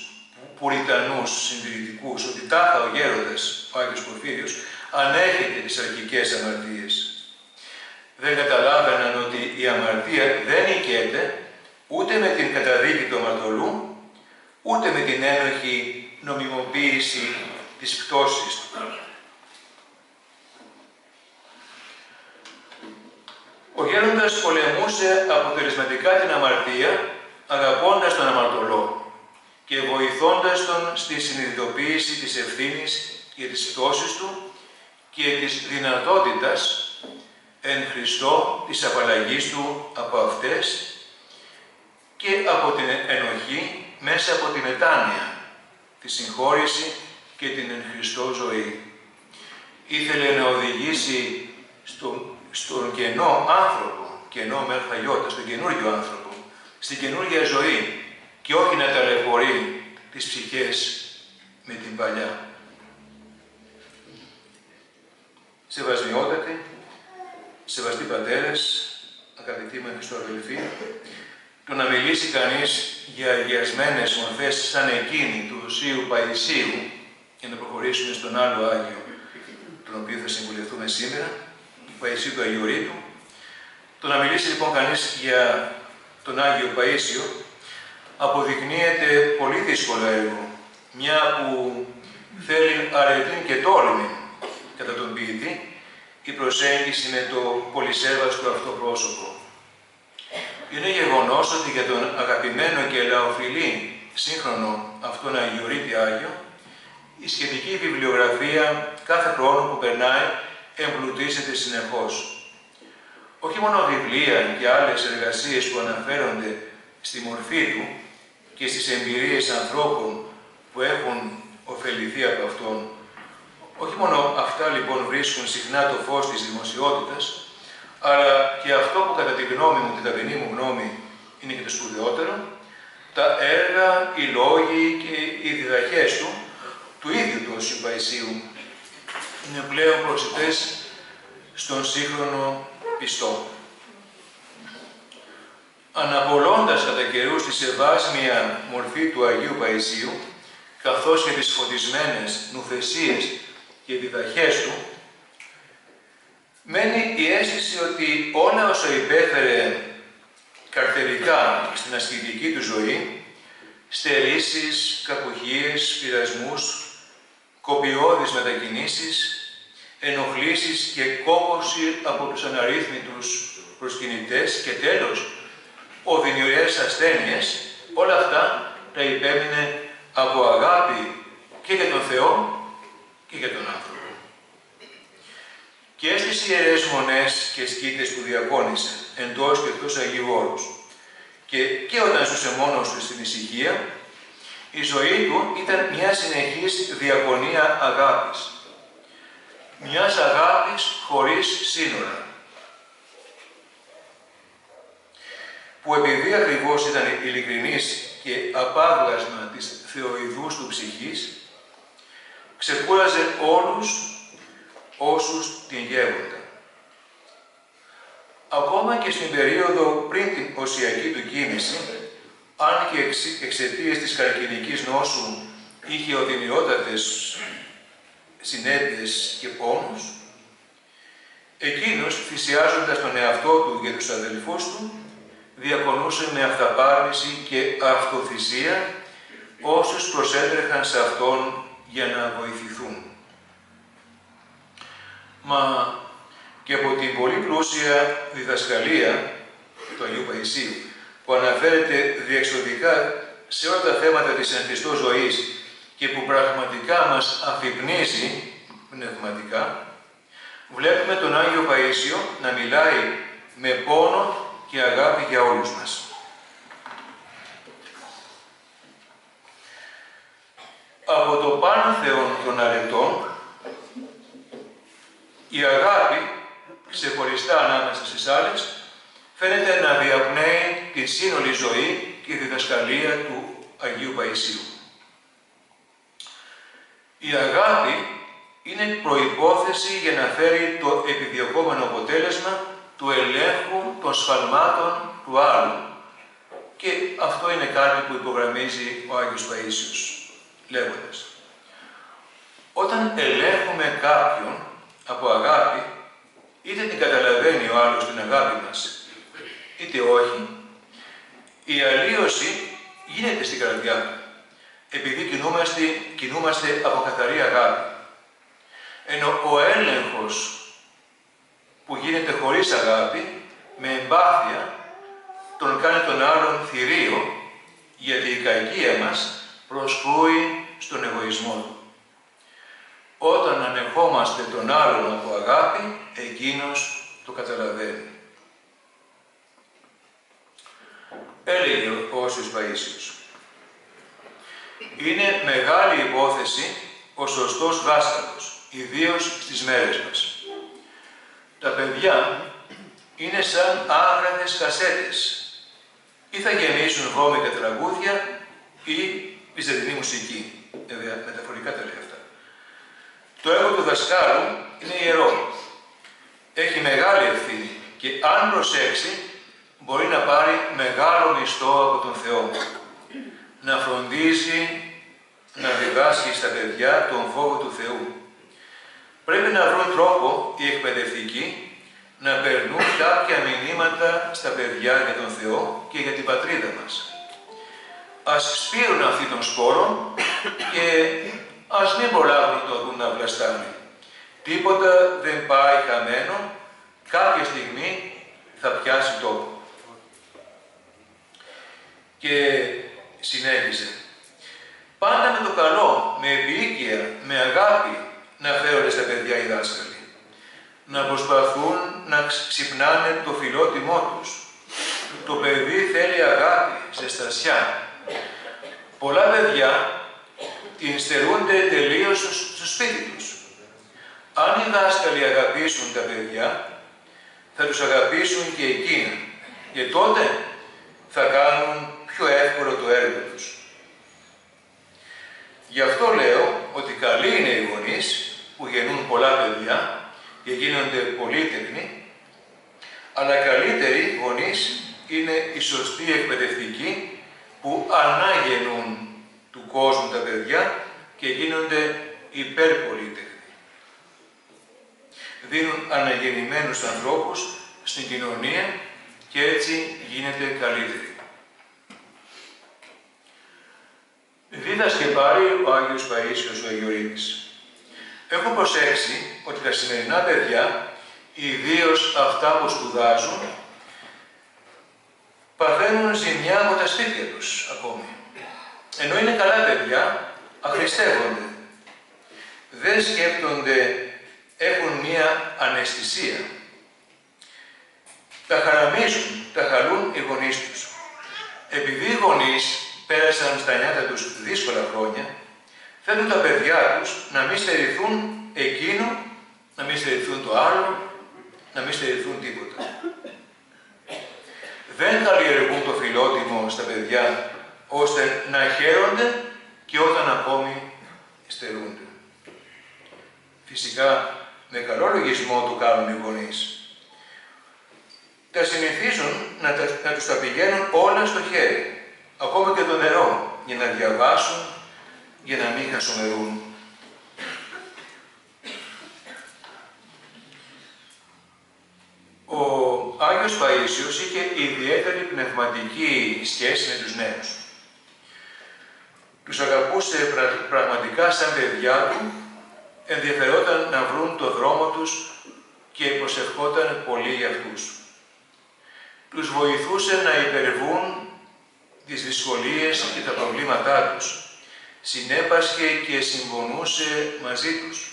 πουριτανούς συντηρητικούς ότι τάχα ο γέροντας, ο Άγιος Πορφύριος, ανέχεται τις αρκικές αμαρτίες. Δεν καταλάβαιναν ότι η αμαρτία δεν νικέται ούτε με την καταδίκη του αμαρτωλού, ούτε με την ένοχη νομιμοποίηση της πτώσης του. Ο γέροντας πολεμούσε αποτελεσματικά την αμαρτία, αγαπώντας τον αμαρτωλό και βοηθώντας τον στη συνειδητοποίηση της ευθύνης για τις πτώσεις του και της δυνατότητας εν Χριστώ της απαλλαγής του από αυτές και από την ενοχή μέσα από την μετάνοια, τη συγχώρηση και την εν Χριστώ ζωή. Ήθελε να οδηγήσει στον κενό άνθρωπο, κενό με αλφαγιώτα, στον καινούργιο άνθρωπο, στην καινούργια ζωή και όχι να ταλαιπωρεί τις ψυχές με την παλιά. Σεβασμιότατοι, σεβαστοί πατέρες, αγαπητοί με Χριστό αδελφοί, το να μιλήσει κανείς για αγιασμένες μορφές σαν εκείνη του Οσίου Παϊσίου, για να προχωρήσουμε στον άλλο Άγιο, τον οποίο θα συμβουλευτούμε σήμερα, του Παϊσίου του Αγιορείτου. Το να μιλήσει λοιπόν κανείς για τον Άγιο Παΐσιο αποδεικνύεται πολύ δύσκολο έργο, μια που θέλει αρετήν και τόλμη κατά τον ποιητή η προσέγγιση με το πολυσέβαστο αυτό πρόσωπο. Είναι γεγονός ότι για τον αγαπημένο και λαοφιλή σύγχρονο αυτόν Αγιορείτη Άγιο, η σχετική βιβλιογραφία κάθε χρόνο που περνάει εμπλουτίζεται συνεχώς. Όχι μόνο βιβλία και άλλες εργασίες που αναφέρονται στη μορφή του και στις εμπειρίες ανθρώπων που έχουν ωφεληθεί από αυτόν, όχι μόνο αυτά λοιπόν βρίσκουν συχνά το φως της δημοσιότητας, αλλά και αυτό που κατά τη γνώμη μου, την ταπεινή μου γνώμη, είναι και το σπουδαιότερο, τα έργα, οι λόγοι και οι διδαχές του ίδιου του Οσίου Παϊσίου, είναι πλέον προσιτές στον σύγχρονο πιστό. Αναπολώντας κατά καιρούς τη σεβάσμια μορφή του Αγίου Παϊσίου, καθώς και τις φωτισμένες νουθεσίες και διδαχές του, μένει η αίσθηση ότι όλα όσα υπέφερε καρτερικά στην ασκητική του ζωή, στερήσεις, κακουχίες, πειρασμούς, κοπιώδεις μετακινήσεις, ενοχλήσεις και κόπωση από τους αναρρύθμιτους προσκυνητές και τέλος, οδυνηρές ασθένειες, όλα αυτά τα υπέμεινε από αγάπη και για τον Θεό και για τον άνθρωπο. Και στις ιερές μονές και σκήτες που διακόνησε εντός και εκτός Αγίου Όρους και όταν ζούσε μόνος του στην ησυχία, η ζωή του ήταν μια συνεχής διακονία αγάπης. Μιας αγάπης χωρίς σύνορα. Που επειδή ακριβώς ήταν ειλικρινής και απάβγασμα της θεοειδούς του ψυχής, ξεκούραζε όλους όσους την γεύονταν. Ακόμα και στην περίοδο πριν την οσιακή του κίνηση, αν και εξαιτίας της καρκινικής νόσου είχε οδυνηρότατες συνέπειες και πόνους, εκείνος, θυσιάζοντας τον εαυτό του για τους αδελφούς του, διακονούσε με αυταπάρνηση και αυτοθυσία όσους προσέτρεχαν σε Αυτόν για να βοηθηθούν. Μα και από την πολύ πλούσια διδασκαλία του Αγίου Παϊσίου, που αναφέρεται διεξοδικά σε όλα τα θέματα της εν Χριστώ ζωής και που πραγματικά μας αφυπνίζει πνευματικά, βλέπουμε τον Άγιο Παΐσιο να μιλάει με πόνο και αγάπη για όλους μας. Από το πάνθεον των αρετών, η αγάπη, ξεχωριστά ανάμεσα στις άλλες, φαίνεται να διαπνέει τη σύνολη ζωή και διδασκαλία του Αγίου Παϊσίου. Η αγάπη είναι προϋπόθεση για να φέρει το επιδιωκόμενο αποτέλεσμα του ελέγχου των σφαλμάτων του άλλου. Και αυτό είναι κάτι που υπογραμμίζει ο Άγιος Παΐσιος, λέγοντας: όταν ελέγχουμε κάποιον από αγάπη, είτε την καταλαβαίνει ο άλλος την αγάπη μας, είτε όχι, η αλλίωση γίνεται στην καρδιά του, επειδή κινούμαστε από καθαρή αγάπη. Ενώ ο έλεγχος που γίνεται χωρίς αγάπη, με εμπάθεια, τον κάνει τον άλλον θηρίο, γιατί η κακία μας προσκρούει στον εγωισμό του. Όταν ανεχόμαστε τον άλλον από αγάπη, εκείνος το καταλαβαίνει. Έλεγε ο Όσιος Παΐσιος: είναι μεγάλη υπόθεση ο σωστός δάσκαλος, ιδίως στις μέρες μας. Τα παιδιά είναι σαν άγραφες κασέτες. Ή θα γεμίσουν βρώμικα τραγούδια ή βυζαντινή μουσική. Μεταφορικά τα λέει αυτά. Το έργο του δασκάλου είναι ιερό. Έχει μεγάλη ευθύνη και αν προσέξει μπορεί να πάρει μεγάλο μισθό από τον Θεό. Να φροντίζει, να διδάσκει στα παιδιά τον φόβο του Θεού. Πρέπει να βρουν τρόπο οι εκπαιδευτικοί να περνούν κάποια μηνύματα στα παιδιά για τον Θεό και για την πατρίδα μας. Ας σπείρουν αυτοί τον σπόρο και ας μην προλάβουν να το δουν να βλαστάνει. Τίποτα δεν πάει χαμένο, κάποια στιγμή θα πιάσει τόπο. Και συνέχισε. Πάντα με το καλό, με επίοικια, με αγάπη να φέρονται στα παιδιά οι δάσκαλοι. Να προσπαθούν να ξυπνάνε το φιλότιμό τους. Το παιδί θέλει αγάπη, ζεστασιά. Πολλά παιδιά την στερούνται τελείως στο σπίτι τους. Αν οι δάσκαλοι αγαπήσουν τα παιδιά, θα τους αγαπήσουν και εκείνα. Και τότε θα κάνουν πιο εύκολο το έργο τους. Γι' αυτό λέω ότι καλοί είναι οι γονείς που γεννούν πολλά παιδιά και γίνονται πολύτεχνοι, αλλά καλύτεροι γονείς είναι οι σωστοί εκπαιδευτικοί που αναγεννούν του κόσμου τα παιδιά και γίνονται υπερπολίτεχνοι. Δίνουν αναγεννημένους ανθρώπους στην κοινωνία και έτσι γίνεται καλύτερη. Δίδασκε πάλι ο Άγιος Παΐσιος ο Αγιορείτης. Έχω προσέξει ότι τα σημερινά παιδιά, ιδίως αυτά που σπουδάζουν, παθαίνουν ζημιά από τα σπίτια τους ακόμη. Ενώ είναι καλά παιδιά, αχρηστεύονται. Δεν σκέπτονται, έχουν μία αναισθησία. Τα χαραμίζουν, τα χαλούν οι γονείς τους. Επειδή οι γονείς πέρασαν στα νιάτα τους δύσκολα χρόνια, θέλουν τα παιδιά τους να μην στερηθούν εκείνο, να μην στερηθούν το άλλο, να μην στερηθούν τίποτα. Δεν καλλιεργούν το φιλότιμο στα παιδιά, ώστε να χαίρονται και όταν ακόμη στερούνται. Φυσικά, με καλό λογισμό το κάνουν οι γονείς. Τα συνηθίζουν να τους τα πηγαίνουν όλα στο χέρι, ακόμα και το νερό, για να διαβάσουν, για να μην χασομερούν. Ο Άγιος Παΐσιος είχε ιδιαίτερη πνευματική σχέση με τους νέους. Τους αγαπούσε πραγματικά σαν παιδιά του, ενδιαφερόταν να βρουν το δρόμο τους και προσευχόταν πολύ για αυτούς. Τους βοηθούσε να υπερβούν τις δυσκολίες και τα προβλήματά τους. Συνέπασχε και συμφωνούσε μαζί τους.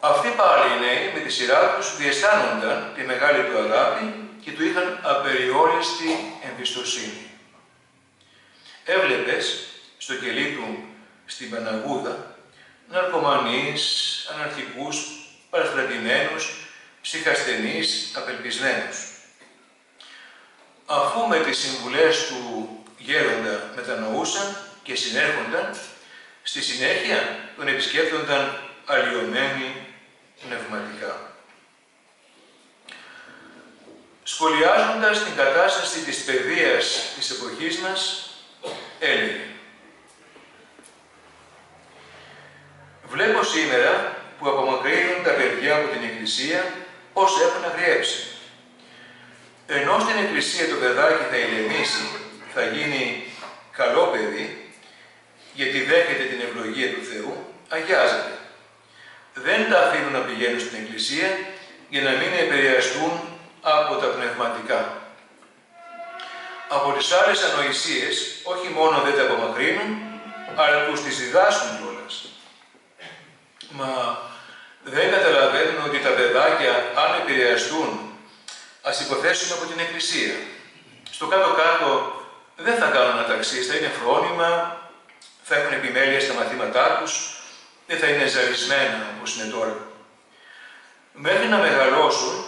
Αυτοί πάλι οι νέοι με τη σειρά τους διαισθάνονταν τη μεγάλη του αγάπη και του είχαν απεριόριστη εμπιστοσύνη. Έβλεπες στο κελί του στην Παναγούδα ναρκωμανείς, αναρχικούς, παραστρατημένους, ψυχασθενείς, απελπισμένους. Αφού με τις συμβουλές του γέροντα μετανοούσαν και συνέρχονταν, στη συνέχεια τον επισκέπτονταν αλλοιωμένοι πνευματικά. Σχολιάζοντας την κατάσταση της παιδείας της εποχής μας, έλεγε: «Βλέπω σήμερα που απομακρύνουν τα παιδιά από την Εκκλησία πώς έχουν αγριέψει. Ενώ στην Εκκλησία το παιδάκι θα ηρεμήσει, θα γίνει καλό παιδί, γιατί δέχεται την ευλογία του Θεού, αγιάζεται. Δεν τα αφήνουν να πηγαίνουν στην Εκκλησία για να μην επηρεαστούν από τα πνευματικά. Από τις άλλες ανοησίες, όχι μόνο δεν τα απομακρύνουν, αλλά τους τις διδάσκουν κιόλας. Μα δεν καταλαβαίνουν ότι τα παιδάκια, αν επηρεαστούν, ας υποθέσουμε από την Εκκλησία, στο κάτω-κάτω δεν θα κάνουν αναταξίες, θα είναι φρόνημα, θα έχουν επιμέλεια στα μαθήματά τους, δεν θα είναι ζαλισμένα όπως είναι τώρα. Μέχρι να μεγαλώσουν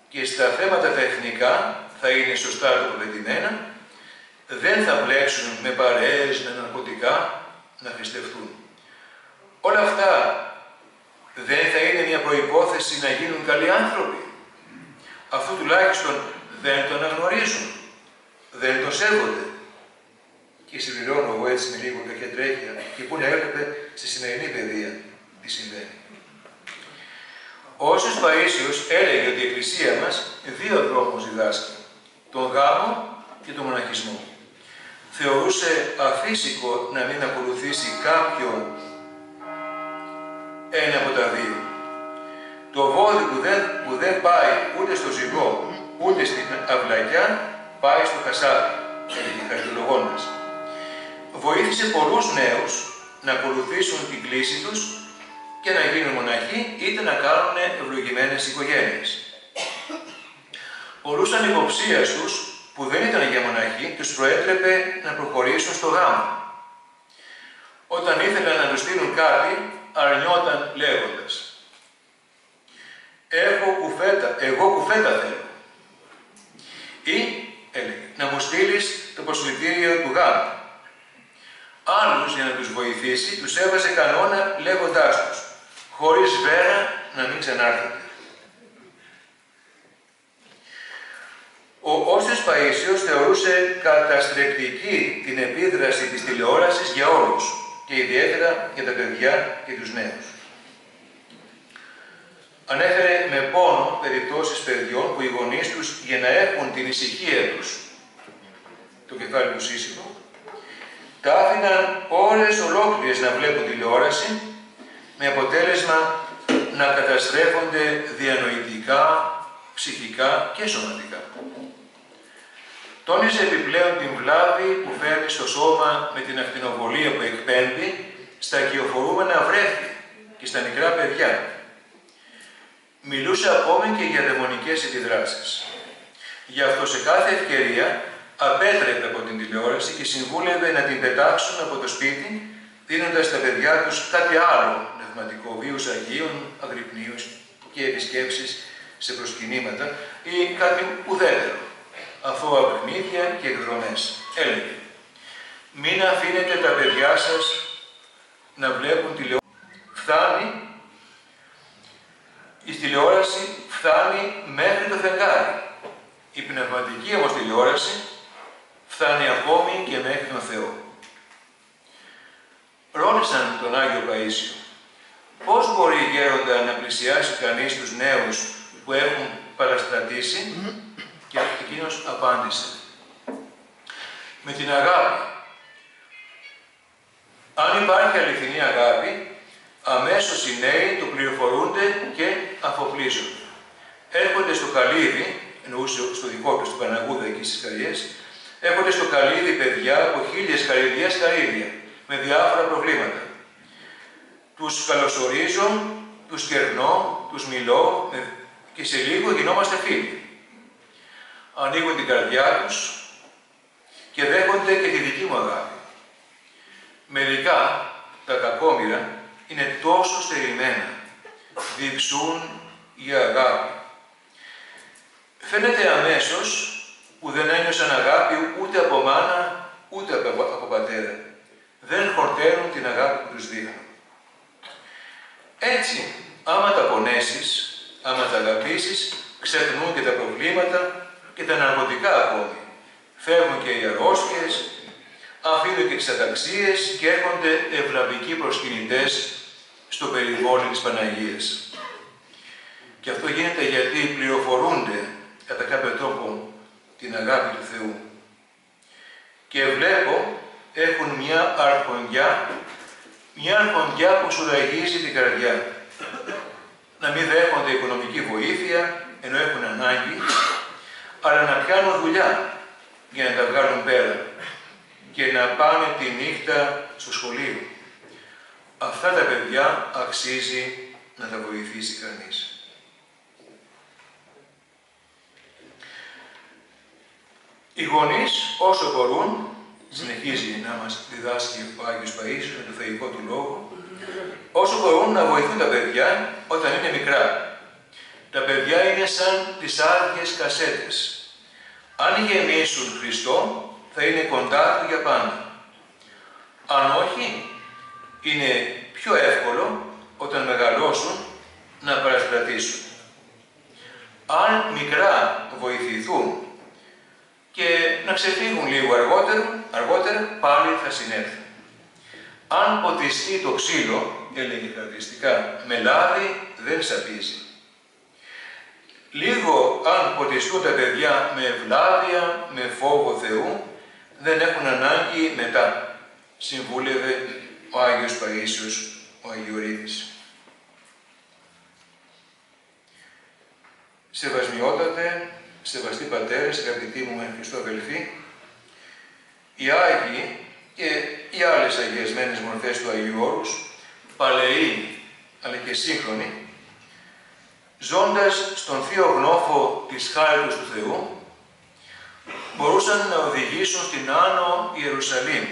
και στα θέματα τα εθνικά θα είναι σωστά τοποθετημένα, δεν θα μπλέξουν με παρέες, με ναρκωτικά, να χρηστευτούν. Όλα αυτά δεν θα είναι μια προϋπόθεση να γίνουν καλοί άνθρωποι. Αυτό τουλάχιστον δεν το αναγνωρίζουν, δεν το σέβονται. Και συμπληρώνω εγώ έτσι με λίγο κακιά τρέχεια και που έβλεπε στη σημερινή παιδεία τι συμβαίνει. Ο Όσιος Παΐσιος έλεγε ότι η Εκκλησία μας δύο δρόμους διδάσκει, τον γάμο και τον μοναχισμό. Θεωρούσε αφύσικο να μην ακολουθήσει κάποιον ένα από τα δύο. Το βόδι που δεν πάει ούτε στο ζυγό, ούτε στην αυλακιά, πάει στο χασάπι. έλεγε χαριτολογώντας. Βοήθησε πολλούς νέους να ακολουθήσουν την κλίση τους και να γίνουν μοναχοί είτε να κάνουν ευλογημένες οικογένειες. Πολλούς ανυποψίαστους που δεν ήταν για μοναχοί, τους προέτρεπε να προχωρήσουν στο γάμο. Όταν ήθελαν να τους στείλουν κάτι, αρνιόταν λέγοντας «Εγώ κουφέτα θέλω». Ή, έλεγε, να μου στείλεις το προσλητήριο του γάμου. Άλλους, για να τους βοηθήσει, τους έβαζε κανόνα λέγοντάς τους «χωρίς βέρα να μην ξανάρθετε». Ο Όρστιος Παΐσιος θεωρούσε καταστρεπτική την επίδραση της τηλεόρασης για όλους και ιδιαίτερα για τα παιδιά και τους νέους. Ανέφερε με πόνο περιπτώσεις παιδιών που οι γονείς τους, για να έχουν την ησυχία τους, το κεφάλι του ήσυχο, τα άφηναν ώρες ολόκληρες να βλέπουν τηλεόραση, με αποτέλεσμα να καταστρέφονται διανοητικά, ψυχικά και σωματικά. Τόνιζε επιπλέον την βλάβη που φέρνει στο σώμα με την ακτινοβολία που εκπέμπει στα κυοφορούμενα βρέφη και στα μικρά παιδιά. Μιλούσε ακόμη και για δαιμονικές επιδράσεις. Γι' αυτό σε κάθε ευκαιρία απέτρεπε από την τηλεόραση και συμβούλευε να την πετάξουν από το σπίτι, δίνοντας στα παιδιά τους κάτι άλλο πνευματικό, βίους Αγίων, αγρυπνίους και επισκέψεις σε προσκυνήματα ή κάτι ουδέτερο, αθώα παιχνίδια και εκδρομές. Έλεγε, μην αφήνετε τα παιδιά σας να βλέπουν τηλεόραση. Η τηλεόραση φτάνει μέχρι το φεγγάρι. Η πνευματική όμως τηλεόραση φτάνει ακόμη και μέχρι τον Θεό. Ρώτησαν τον Άγιο Παΐσιο, πώς μπορεί γέροντα να πλησιάσει κανείς τους νέους που έχουν παραστρατήσει, και εκείνος απάντησε, με την αγάπη. Αν υπάρχει αληθινή αγάπη, αμέσως οι νέοι το πληροφορούνται και αφοπλίζονται. Έρχονται στο καλύδι, εννοούσε στο δικό του, στην Παναγούδα εκεί στις Καριές, έρχονται στο καλύδι παιδιά από 1000 καρυδίες καρύδια, με διάφορα προβλήματα. Τους καλωσορίζω, τους κερνώ, τους μιλώ και σε λίγο γινόμαστε φίλοι. Ανοίγουν την καρδιά τους και δέχονται και τη δική μου αγάπη. Μερικά, τα κακόμοιρα, είναι τόσο στερημένα, διψούν για αγάπη. Φαίνεται αμέσως που δεν ένιωσαν αγάπη ούτε από μάνα, ούτε από πατέρα. Δεν χορταίνουν την αγάπη που τους δίνουν. Έτσι, άμα τα πονέσεις, άμα τα αγαπήσεις, ξεχνούν και τα προβλήματα και τα ναρκωτικά ακόμη. Φεύγουν και οι αρρώστιες, αφήνουν και τις αταξίες και έρχονται ευλαβικοί προσκυνητές στο περιβόλι της Παναγίας. Και αυτό γίνεται γιατί πληροφορούνται κατά κάποιο τρόπο την αγάπη του Θεού. Και βλέπω έχουν μια αρχοντιά που σουραγίζει την καρδιά. Να μην δέχονται οικονομική βοήθεια, ενώ έχουν ανάγκη, αλλά να πιάνουν δουλειά για να τα βγάλουν πέρα και να πάνε τη νύχτα στο σχολείο. Αυτά τα παιδιά αξίζει να τα βοηθήσει κανείς. Οι γονείς όσο μπορούν, συνεχίζει να μας διδάσκει ο Άγιος Παΐσιος με το θεϊκό του λόγο, όσο μπορούν να βοηθούν τα παιδιά όταν είναι μικρά. Τα παιδιά είναι σαν τις άδειες κασέτες. Αν γεμίσουν Χριστό, θα είναι κοντά του για πάντα. Αν όχι, είναι πιο εύκολο όταν μεγαλώσουν να παρασπρατήσουν. Αν μικρά βοηθηθούν και να ξεφύγουν λίγο αργότερα πάλι θα συνέλθουν. Αν ποτιστεί το ξύλο, έλεγε χαρακτηριστικά, με λάδι δεν σαπίζει. Λίγο αν ποτιστούν τα παιδιά με ευλάβεια, με φόβο Θεού, δεν έχουν ανάγκη μετά, συμβούλευε ο Άγιος Παΐσιος, ο Αγιορείτης. Σεβασμιότατε, σεβαστοί πατέρες, αγαπητοί μου εν Χριστώ αδελφοί, Οι Άγιοι και οι άλλες αγιασμένες μορφές του Αγίου Όρους, παλαιοί αλλά και σύγχρονοι, ζώντας στον Θείο Γνώφο της χάριτος του Θεού, μπορούσαν να οδηγήσουν στην Άνω Ιερουσαλήμ,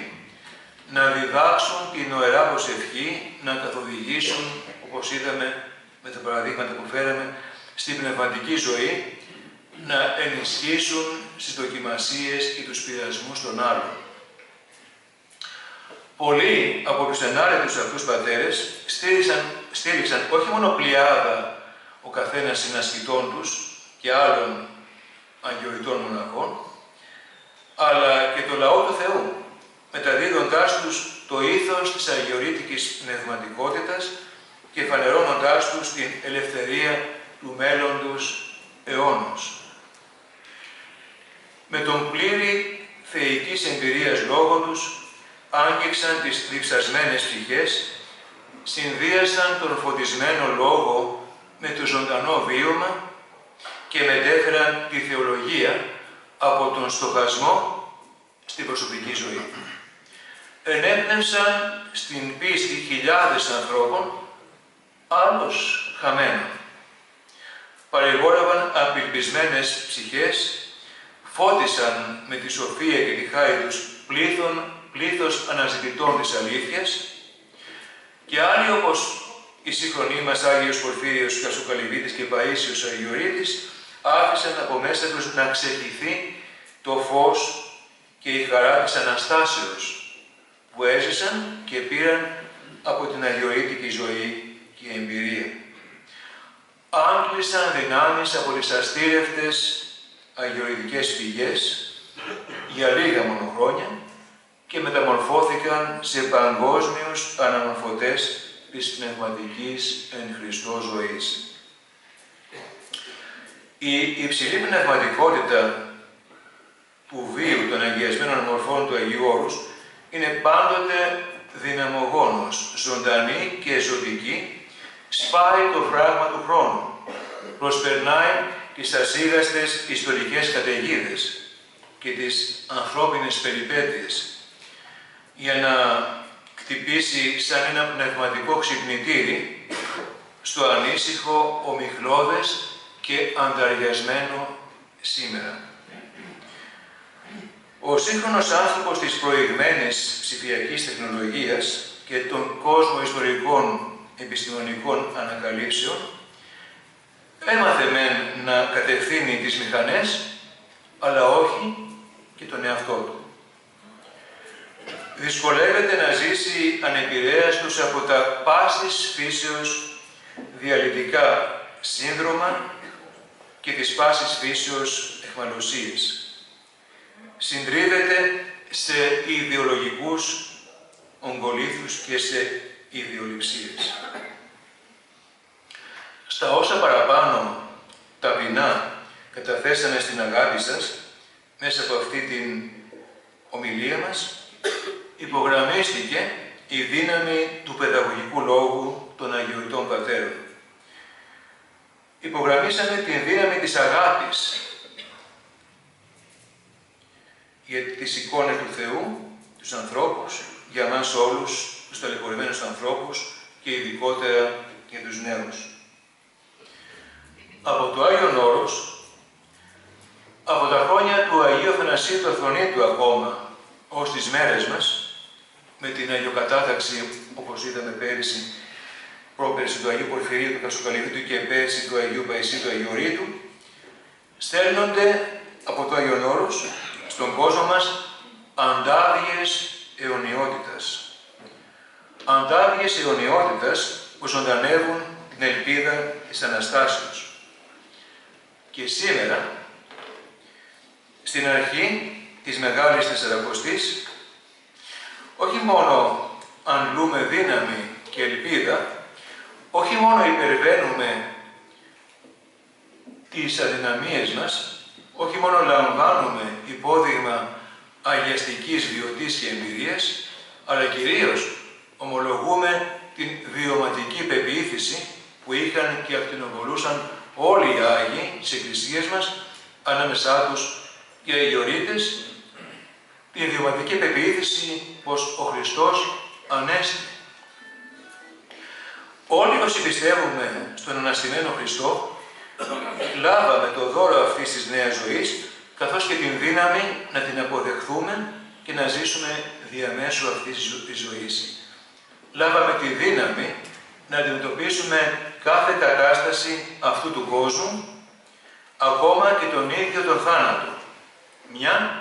να διδάξουν την Ωερά Προσευχή, να καθοδηγήσουν, όπως είδαμε με τα παραδείγματα που φέραμε, στην πνευματική ζωή, να ενισχύσουν στις δοκιμασίες και τους πειρασμούς των άλλων. Πολλοί από τους ενάρετους αυτούς πατέρες στήριξαν όχι μόνο πλειάδα ο καθένας συνασκητών τους και άλλων αγιοριτών μοναχών, αλλά και το λαό του Θεού, μεταδίδοντάς τους το ήθος της αγιορείτικης πνευματικότητας και φανερώνοντάς τους την ελευθερία του μέλλοντος αιώνος. Με τον πλήρη θεϊκής εμπειρίας λόγο τους, άγγιξαν τις διψασμένες ψυχές, συνδύασαν τον φωτισμένο λόγο με το ζωντανό βίωμα και μετέφεραν τη θεολογία από τον στοχασμό στην προσωπική ζωή. Ενέπνευσαν στην πίστη χιλιάδες ανθρώπων, άλλος χαμένων. Παρηγόρευαν απελπισμένες ψυχές, φώτισαν με τη σοφία και τη χάρη τους πλήθος αναζητητών της αλήθειας και άλλοι όπως οι σύγχρονοί μας Άγιος Πορφύριος Κασουκαλιβίτης και Παΐσιος Αγιορείτης άφησαν από μέσα τους να ξεχυθεί το φως και η χαρά της Αναστάσεως που έζησαν και πήραν από την αγιορείτικη ζωή και εμπειρία. Άγγλισαν δυνάμεις από τις αστήρευτες αγιορειτικές πηγές για λίγα μόνο χρόνια και μεταμορφώθηκαν σε παγκόσμιους αναμορφωτές της πνευματικής εν Χριστώ ζωής. Η υψηλή πνευματικότητα του βίου των αγιασμένων μορφών του Αγίου Όρους είναι πάντοτε δυναμογόνος, ζωντανή και ζωτική, σπάει το φράγμα του χρόνου, προσπερνάει τις ασίγαστες ιστορικές καταιγίδες και τις ανθρώπινες περιπέτειες, για να χτυπήσει σαν ένα πνευματικό ξυπνητήρι στο ανήσυχο, ομιχλώδες και ανταριασμένο σήμερα. Ο σύγχρονος άνθρωπος της προηγμένης ψηφιακής τεχνολογίας και των κόσμο ιστορικών επιστημονικών ανακαλύψεων έμαθε μεν να κατευθύνει τις μηχανές, αλλά όχι και τον εαυτό του. Δυσκολεύεται να ζήσει ανεπηρέαστος από τα πάσης φύσεως διαλυτικά σύνδρομα και τις πάσης φύσεως αιχμαλωσίες. Συντρίβεται σε ιδεολογικούς ογκολήθους και σε ιδεολειψίες. Στα όσα παραπάνω ταπεινά καταθέσαμε στην αγάπη σας, μέσα από αυτή την ομιλία μας, υπογραμμίστηκε η δύναμη του παιδαγωγικού λόγου των Αγιορειτών Πατέρων. Υπογραμμίσαμε την δύναμη της αγάπης για τις εικόνες του Θεού, τους ανθρώπους, για μας όλους, τους ταλαιπωρημένους ανθρώπους και ειδικότερα για τους νέους. Από το Άγιον Όρος, από τα χρόνια του Αγίου Αθανασίου του Αθωνίτου ακόμα, ως τις μέρες μας, με την Αγιοκατάταξη, όπως είδαμε πέρυσι, πρόπερσι του Αγίου Πορφυρίου του Κασουκαλιβίτου και πέρυσι του Αγίου Παϊσίου του Αγιορείτου, στέλνονται από το Άγιον Όρος στον κόσμο μας αντάδιες αιωνιότητας. Αντάδιες αιωνιότητας που ζωντανεύουν την ελπίδα της Αναστάσεως. Και σήμερα, στην αρχή της Μεγάλης Τεσσαρακοστής, όχι μόνο αντλούμε δύναμη και ελπίδα, όχι μόνο υπερβαίνουμε τις αδυναμίες μας, όχι μόνο λαμβάνουμε υπόδειγμα αγιαστικής βιωτής και εμπειρίας, αλλά κυρίως ομολογούμε την βιωματική πεποίθηση που είχαν και ακτινοβολούσαν όλοι οι Άγιοι της Εκκλησίας μας, ανάμεσά τους και οι Αγιορείτες, την ιδιωματική πεποίθηση πως ο Χριστός Ανέστη. Όλοι όσοι πιστεύουμε στον Αναστημένο Χριστό, λάβαμε το δώρο αυτής της νέας ζωής, καθώς και την δύναμη να την αποδεχθούμε και να ζήσουμε διαμέσου αυτής της ζωής. Λάβαμε τη δύναμη να αντιμετωπίσουμε κάθε κατάσταση αυτού του κόσμου, ακόμα και τον ίδιο τον θάνατο. Μια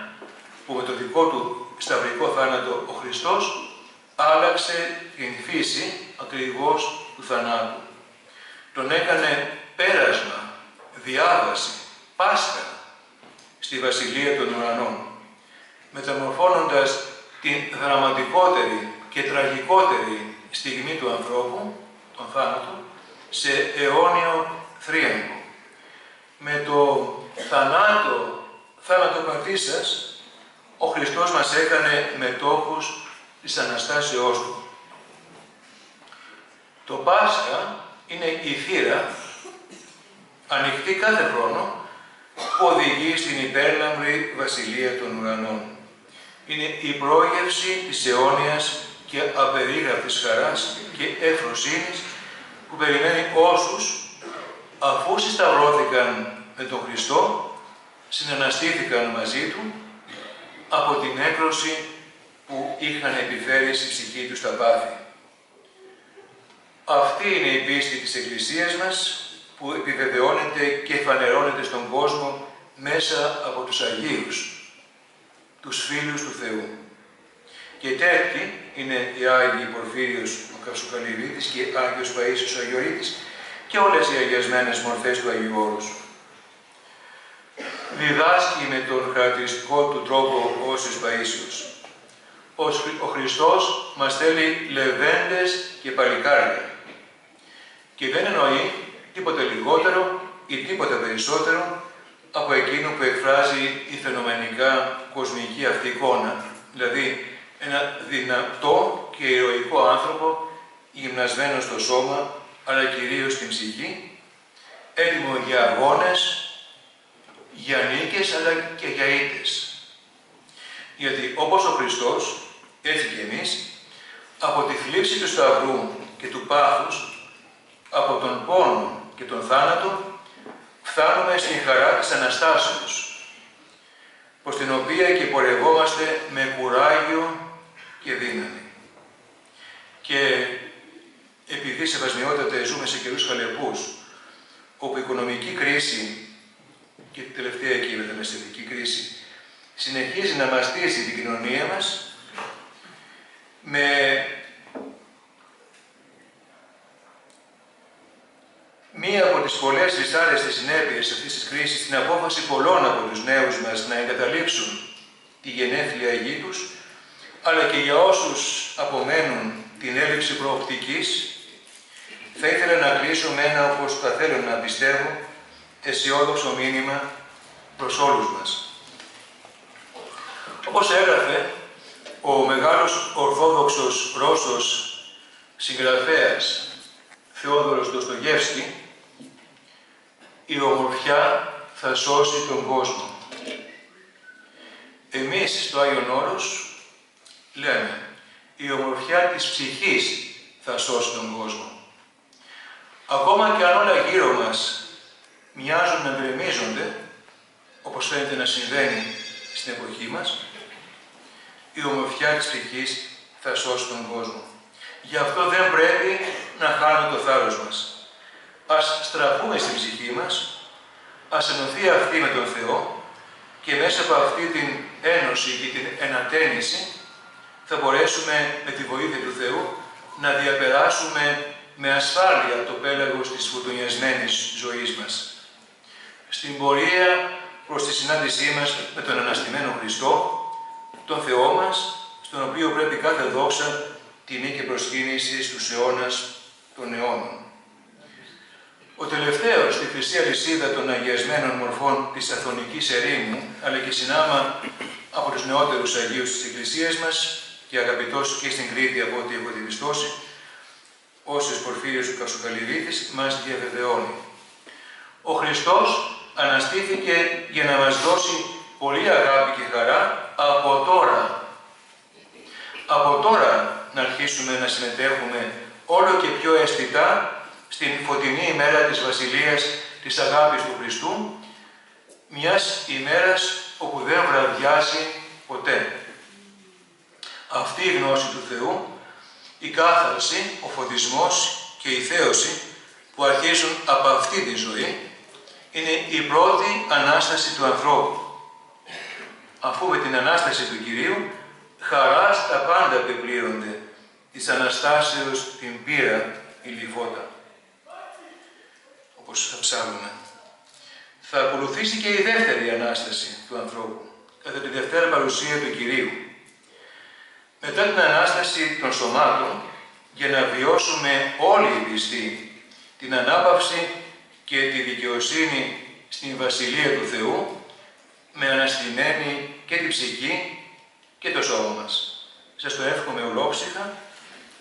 που με το δικό του σταυρικό θάνατο ο Χριστός άλλαξε την φύση ακριβώς του θανάτου. Τον έκανε πέρασμα, διάβαση, Πάσχα στη Βασιλεία των Ουρανών, μεταμορφώνοντας την δραματικότερη και τραγικότερη στιγμή του ανθρώπου, τον θάνατο, σε αιώνιο θρίαμβο. Με το θάνατο πατήσας, ο Χριστός μας έκανε μετόχους της Αναστάσεώς Του. Το Πάσχα είναι η θύρα, ανοιχτή κάθε χρόνο, που οδηγεί στην υπέρλαμπρη Βασιλεία των Ουρανών. Είναι η πρόγευση της αιώνιας και απερίγραπτης χαράς και ευφροσύνης που περιμένει όσους, αφού συσταυρώθηκαν με τον Χριστό, συναναστήθηκαν μαζί Του από την έκρωση που είχαν επιφέρει στη ψυχή τους τα πάθη. Αυτή είναι η πίστη της Εκκλησίας μας, που επιβεβαιώνεται και φανερώνεται στον κόσμο μέσα από τους Αγίους, τους φίλους του Θεού. Και τέτοιοι είναι οι Άγιοι Πορφύριος ο Καυσοκαλυβίτης και Άγιος Παΐσιος ο Αγιορείτης και όλες οι αγιασμένες μορφές του Αγίου Όρους. Διδάσκει με τον χαρακτηριστικό του τρόπο ο Όσιος Παΐσιος. Ο Χριστός μας θέλει λεβέντες και παλικάρια και δεν εννοεί τίποτε λιγότερο ή τίποτε περισσότερο από εκείνο που εκφράζει η φαινομενικά κοσμική αυτή εικόνα, δηλαδή ένα δυνατό και ηρωικό άνθρωπο γυμνασμένο στο σώμα, αλλά κυρίως στην ψυχή, έτοιμο για αγώνες, για νίκες, αλλά και για ήττες. Γιατί όπως ο Χριστός, έτσι και εμείς, από τη θλίψη του Σταυρού και του πάθους, από τον πόνο και τον θάνατο, φτάνουμε στην χαρά της Αναστάσεως, προς την οποία και πορευόμαστε με κουράγιο και δύναμη. Και επειδή σεβασμιότατα ζούμε σε καιρούς χαλεπούς, όπου η οικονομική κρίση και η τελευταία και η μεταναστευτική κρίση συνεχίζει να μαστίζει την κοινωνία μας, με μία από τις πολλές δυσάρεστες συνέπειες αυτής της κρίσης, την απόφαση πολλών από τους νέους μας να εγκαταλείψουν τη γενέθλια γη τους, αλλά και για όσους απομένουν την έλλειψη προοπτικής, θα ήθελα να κλείσω με ένα, όπως θα θέλω να πιστεύω, αισιόδοξο μήνυμα προς όλους μας. Όπως έγραφε ο μεγάλος Ορθόδοξος Ρώσος συγγραφέας Θεόδωρος Ντοστογεύσκη, η ομορφιά θα σώσει τον κόσμο. Εμείς στο Άγιον Όρος λέμε, η ομορφιά της ψυχής θα σώσει τον κόσμο. Ακόμα και αν όλα γύρω μας μοιάζουν να γκρεμίζονται, όπως φαίνεται να συμβαίνει στην εποχή μας, η ομορφιά της ψυχής θα σώσει τον κόσμο. Γι' αυτό δεν πρέπει να χάνουμε το θάρρος μας. Ας στραφούμε στην ψυχή μας, ας ενωθεί αυτή με τον Θεό και μέσα από αυτή την ένωση και την ενατένιση θα μπορέσουμε με τη βοήθεια του Θεού να διαπεράσουμε με ασφάλεια το πέλαγος της φουρτουνιασμένης ζωής μας. Στην πορεία προς τη συνάντησή μας με τον Αναστημένο Χριστό, τον Θεό μας, στον οποίο πρέπει κάθε δόξα, τιμή και προσκύνηση στους αιώνας των αιώνων. Ο τελευταίος στη χρυσή αλυσίδα των αγιασμένων μορφών της Αθωνικής Ερήμου, αλλά και συνάμα από τους νεότερους Αγίους της Εκκλησίας μας και αγαπητός και στην Κρήτη από ό,τι έχω διαπιστώσει, Όσιος Πορφύριος ο Καυσοκαλυβίτης μας διαβεβαιώνει. Ο Χριστός αναστήθηκε για να μας δώσει πολλή αγάπη και χαρά από τώρα να αρχίσουμε να συμμετέχουμε όλο και πιο αισθητά στην φωτεινή ημέρα της Βασιλείας της Αγάπης του Χριστού, μιας ημέρας όπου δεν βραδιάζει ποτέ. Αυτή η γνώση του Θεού, η κάθαρση, ο φωτισμός και η θέωση που αρχίζουν από αυτή τη ζωή, είναι η πρώτη Ανάσταση του ανθρώπου. Αφού με την Ανάσταση του Κυρίου, χαράς τα πάντα πεπλήρονται, της Αναστάσεως την πήρα η λιβότα. Όπως θα ψάλουμε. Θα ακολουθήσει και η δεύτερη Ανάσταση του ανθρώπου, κατά τη Δευτέρα Παρουσία του Κυρίου. Μετά την Ανάσταση των σωμάτων, για να βιώσουμε όλοι οι πιστοί την ανάπαυση και τη δικαιοσύνη στην Βασιλεία του Θεού, με αναστημένη και την ψυχή και το σώμα μας. Σας το εύχομαι ολόψυχα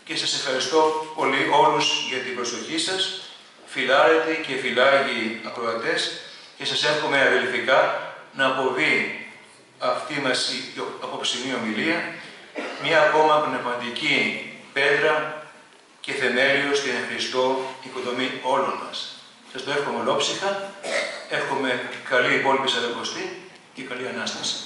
και σας ευχαριστώ πολύ όλους για την προσοχή σας, φιλάρετοι και φιλάγιοι ακροατές, και σας εύχομαι αδελφικά να αποβεί αυτή μας η απόψινή ομιλία μία ακόμα πνευματική πέτρα και θεμέλιο στην εν Χριστώ οικοδομή όλων μας. Σας το εύχομαι ολόψυχα, εύχομαι καλή υπόλοιπη Σαρακοστή και καλή Ανάσταση.